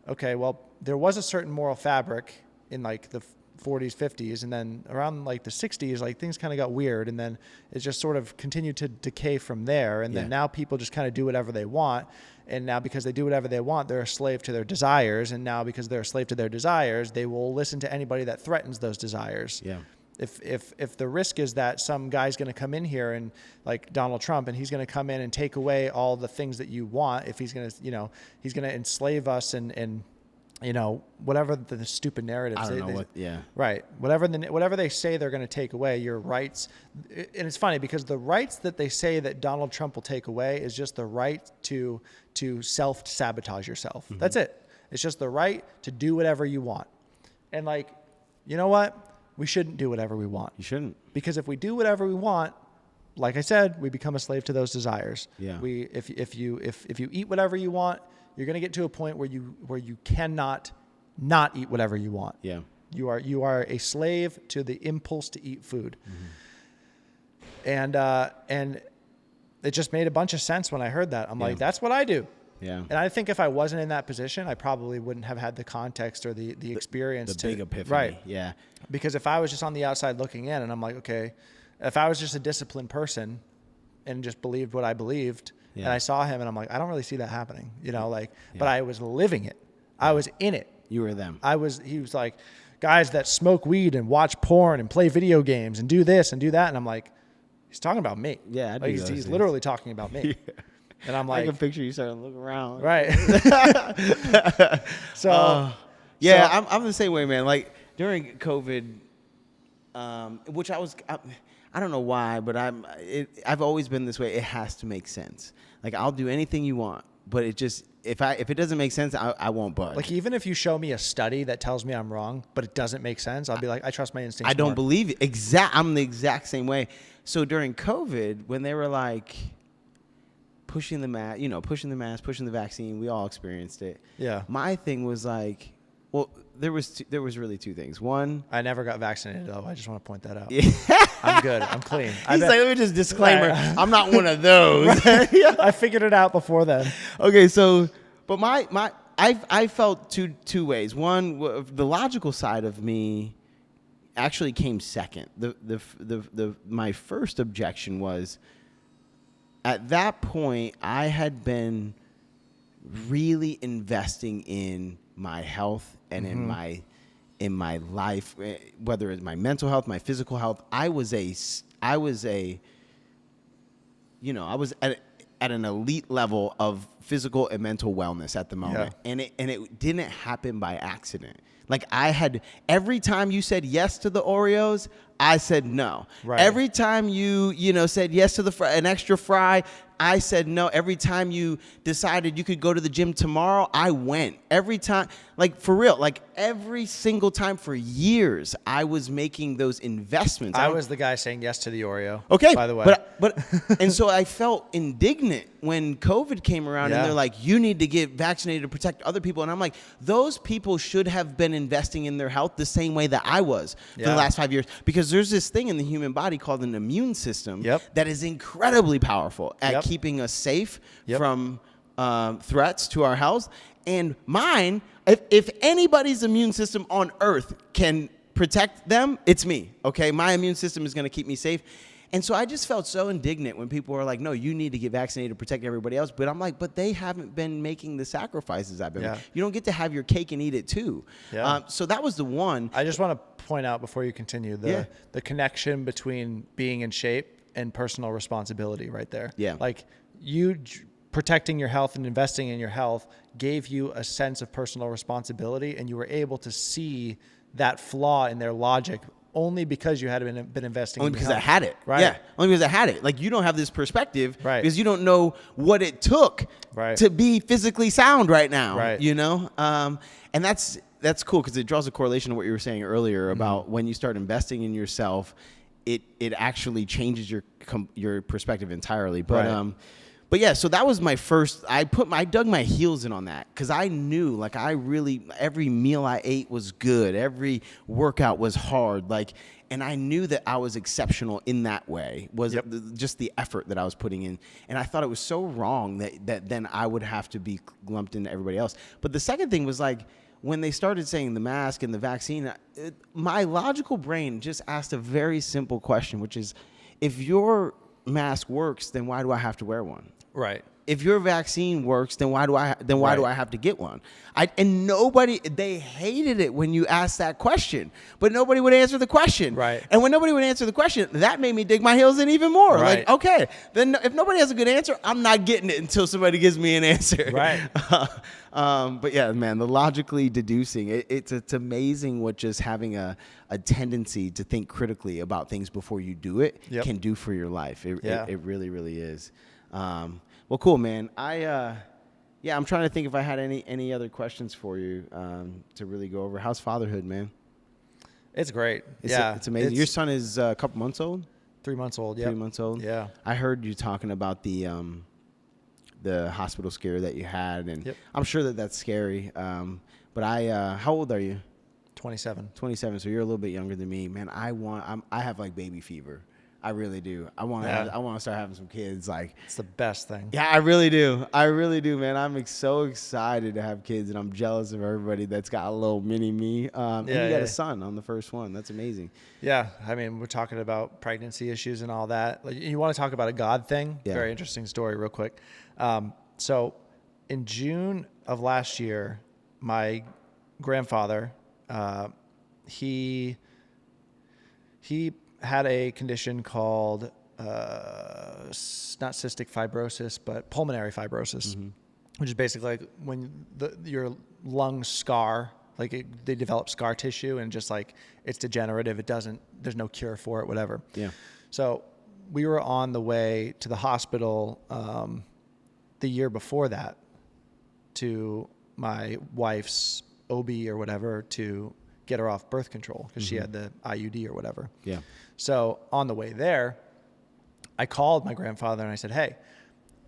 okay, well, there was a certain moral fabric in like the 40s, 50s, and then around like the 60s, like things kind of got weird, and then it just sort of continued to decay from there. And then now people just kind of do whatever they want. And now because they do whatever they want, they're a slave to their desires. And now because they're a slave to their desires, they will listen to anybody that threatens those desires. Yeah. If the risk is that some guy's going to come in here and like Donald Trump, and he's going to come in and take away all the things that you want, if he's going to, he's going to enslave us and whatever the stupid narratives. I don't know what. Right. Whatever they say they're going to take away, your rights. And it's funny because the rights that they say that Donald Trump will take away is just the right to self-sabotage yourself. Mm-hmm. That's it. It's just the right to do whatever you want. And like, you know what? We shouldn't do whatever we want. You shouldn't. Because if we do whatever we want, like I said, we become a slave to those desires. Yeah. If you eat whatever you want, you're going to get to a point where you cannot not eat whatever you want. Yeah. You are a slave to the impulse to eat food. Mm-hmm. And it just made a bunch of sense when I heard that. I'm like, that's what I do. Yeah. And I think if I wasn't in that position, I probably wouldn't have had the context or the experience the big epiphany. Right. Yeah. Because if I was just on the outside looking in and I'm like, okay, if I was just a disciplined person and just believed what I believed, and I saw him and I'm like, I don't really see that happening, but I was living it. I was in it. You were them. He was like, guys that smoke weed and watch porn and play video games and do this and do that. And I'm like, he's talking about me. Yeah. He's literally talking about me. Yeah. And I'm like, I can picture you starting to look around. Right. I'm the same way, man. Like during COVID, which I don't know why, but I've always been this way. It has to make sense. Like I'll do anything you want, but it just, if it doesn't make sense, I won't budge. Like even if you show me a study that tells me I'm wrong, but it doesn't make sense, I'll be like, I trust my instincts. I don't believe it. I'm the exact same way. So during COVID, when they were like pushing the mask, pushing the vaccine, we all experienced it. Yeah. My thing was like, well, there was really two things. One, I never got vaccinated though. I just want to point that out. Yeah. I'm good. I'm clean. He's like, let me just disclaimer. Right. I'm not one of those. Right. I figured it out before then. Okay, so, but I felt two ways. One, the logical side of me actually came second. My first objection was, at that point, I had been really investing in my health and in my life, whether it's my mental health, my physical health. I was at an elite level of physical and mental wellness at the moment. Yeah. And it didn't happen by accident. Like every time you said yes to the Oreos, I said no. Right. Every time you said yes to an extra fry, I said no. Every time you decided you could go to the gym tomorrow, I went. Every time, like for real, like every single time for years, I was making those investments. I was the guy saying yes to the Oreo. Okay, by the way, but and so I felt indignant when COVID came around and they're like, you need to get vaccinated to protect other people, and I'm like, those people should have been investing in their health the same way that I was for the last 5 years, because there's this thing in the human body called an immune system that is incredibly powerful at keeping us safe from threats to our health. And mine, if anybody's immune system on earth can protect them, it's me. Okay, my immune system is going to keep me safe. And so I just felt so indignant when people were like, no, you need to get vaccinated to protect everybody else. But I'm like, but they haven't been making the sacrifices I've been making. You don't get to have your cake and eat it too. So that was the one. I just want to point out before you continue the connection between being in shape and personal responsibility right there. Yeah. Like you protecting your health and investing in your health gave you a sense of personal responsibility, and you were able to see that flaw in their logic only because you had been investing. Only in because your I health. had it. Right. Yeah. Only because I had it. Like, you don't have this perspective Right. because you don't know what it took Right. to be physically sound right now. Right. You know? And that's cool because it draws a correlation to what you were saying earlier about when you start investing in yourself, it actually changes your perspective entirely. But, Right. But yeah, so that was my first. I dug my heels in on that because I knew, like, every meal I ate was good, every workout was hard, like, and I knew that I was exceptional in that way. Was just the effort that I was putting in, and I thought it was so wrong that then I would have to be lumped into everybody else. But the second thing was, like, when they started saying the mask and the vaccine, my logical brain just asked a very simple question, which is, if your mask works, then why do I have to wear one? Right. If your vaccine works, then why do I have to get one? They hated it when you asked that question, but nobody would answer the question. Right. And when nobody would answer the question, that made me dig my heels in even more. Right. Like, okay, then if nobody has a good answer, I'm not getting it until somebody gives me an answer. Right. But yeah, man, the logically deducing, it's amazing what just having a tendency to think critically about things before you do it can do for your life. It really, really is. Well, cool, man. I'm trying to think if I had any other questions for you to really go over. How's fatherhood, man? It's great. It's amazing. Your son is a couple months old? 3 months old. Yeah. 3 months old? Yeah. I heard you talking about the hospital scare that you had, and I'm sure that's scary. But how old are you? 27. 27. So you're a little bit younger than me, man. I have like baby fever. I really do. I want to start having some kids. Like, it's the best thing. Yeah, I really do. I really do, man. I'm so excited to have kids, and I'm jealous of everybody that's got a little mini me. And you got a son on the first one. That's amazing. Yeah. I mean, we're talking about pregnancy issues and all that. Like, you want to talk about a God thing? Yeah. Very interesting story real quick. So in June of last year, my grandfather, he had a condition called not cystic fibrosis, but pulmonary fibrosis, which is basically like when your lungs scar, like they develop scar tissue, and just like it's degenerative. There's no cure for it, whatever. Yeah. So we were on the way to the hospital the year before that to my wife's OB or whatever to get her off birth control because she had the IUD or whatever. Yeah. So on the way there, I called my grandfather and I said, "Hey,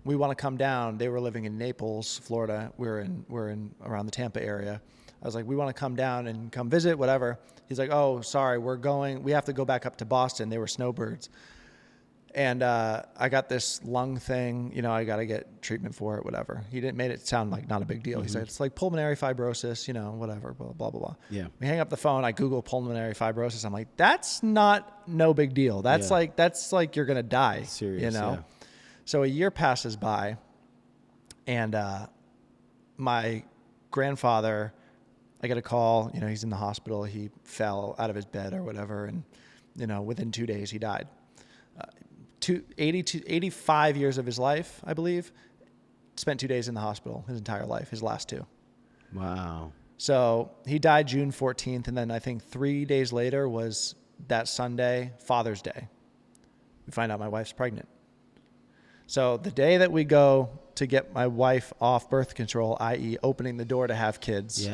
we want to come down." They were living in Naples, Florida. We're in around the Tampa area. I was like, "We want to come down and come visit, whatever." He's like, "Oh, sorry, we have to go back up to Boston. They were snowbirds." And I got this lung thing, I got to get treatment for it, whatever. He made it sound like not a big deal. He said, it's like pulmonary fibrosis, whatever, blah, blah, blah, blah. Yeah. We hang up the phone. I Google pulmonary fibrosis. I'm like, that's no big deal. That's like you're going to die, Serious, yeah. So a year passes by, and my grandfather, I get a call, he's in the hospital. He fell out of his bed or whatever. And, within 2 days he died. 85 years of his life, I believe, spent 2 days in the hospital, his entire life, his last 2. Wow. So he died June 14th. And then I think 3 days later was that Sunday, Father's Day. We find out my wife's pregnant. So the day that we go to get my wife off birth control, i.e. opening the door to have kids,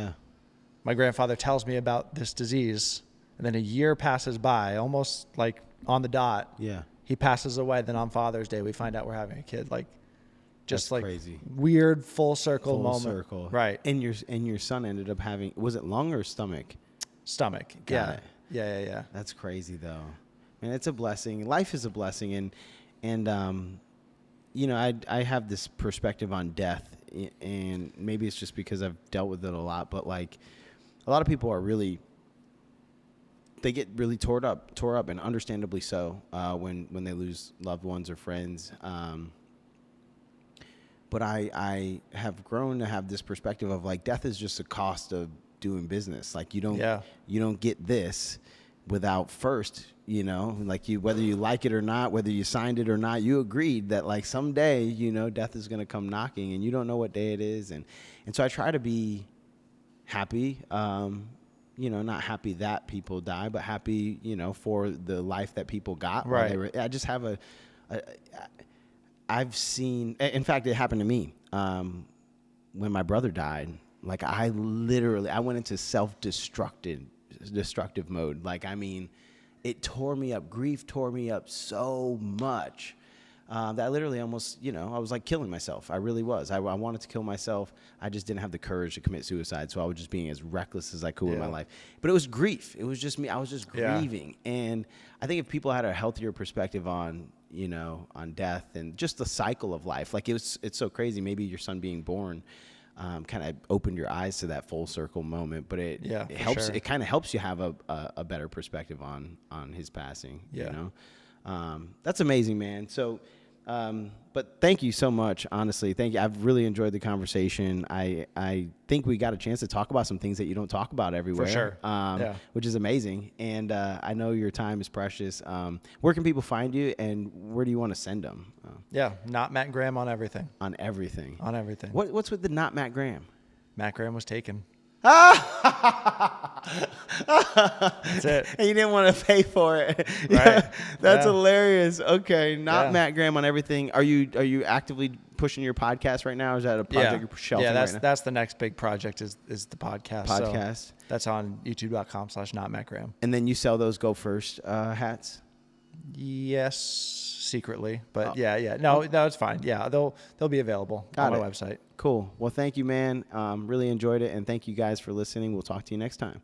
my grandfather tells me about this disease. And then a year passes by, almost like on the dot. Yeah. He passes away. Then on Father's Day, we find out we're having a kid. Like, just That's like crazy. Weird full circle moment. Full circle. Right. And your son ended up having, was it lung or stomach? Stomach. Got it. Yeah. That's crazy though. Man, it's a blessing. Life is a blessing. And I have this perspective on death, and maybe it's just because I've dealt with it a lot, but like a lot of people are really, they get really tore up, and understandably so, when they lose loved ones or friends. But I have grown to have this perspective of like death is just a cost of doing business. Like you don't get this without first, like whether you like it or not, whether you signed it or not, you agreed that like someday, death is going to come knocking, and you don't know what day it is. And so I try to be happy, not happy that people die, but happy, for the life that people got. Right. I just have I've seen, in fact, it happened to me when my brother died. Like I went into destructive mode. Like, I mean, it tore me up. Grief tore me up so much that I literally almost, I was like killing myself. I really was. I wanted to kill myself. I just didn't have the courage to commit suicide. So I was just being as reckless as I could with my life. But it was grief. It was just me. I was just grieving. And I think if people had a healthier perspective on, on death and just the cycle of life, like it's so crazy. Maybe your son being born kind of opened your eyes to that full circle moment, but it helps. Sure. It kind of helps you have a better perspective on his passing. That's amazing, man. So, but thank you so much. Honestly, thank you. I've really enjoyed the conversation. I think we got a chance to talk about some things that you don't talk about everywhere. For sure. Which is amazing. And I know your time is precious. Where can people find you, and where do you want to send them? Not Matt Graham on everything. On everything. On everything. What's with the not Matt Graham? Matt Graham was taken. That's it. And you didn't want to pay for it. Right. That's hilarious. Okay, not Matt Graham on everything. Are you actively pushing your podcast right now? Or is that a project you're shelving right now? That's the next big project is the podcast. Podcast. So that's on youtube.com/notmattgraham. And then you sell those Go First hats? Yes, secretly, but no, it's fine. Yeah, they'll be available on my website. Cool. Well, thank you, man. Really enjoyed it, and thank you guys for listening. We'll talk to you next time.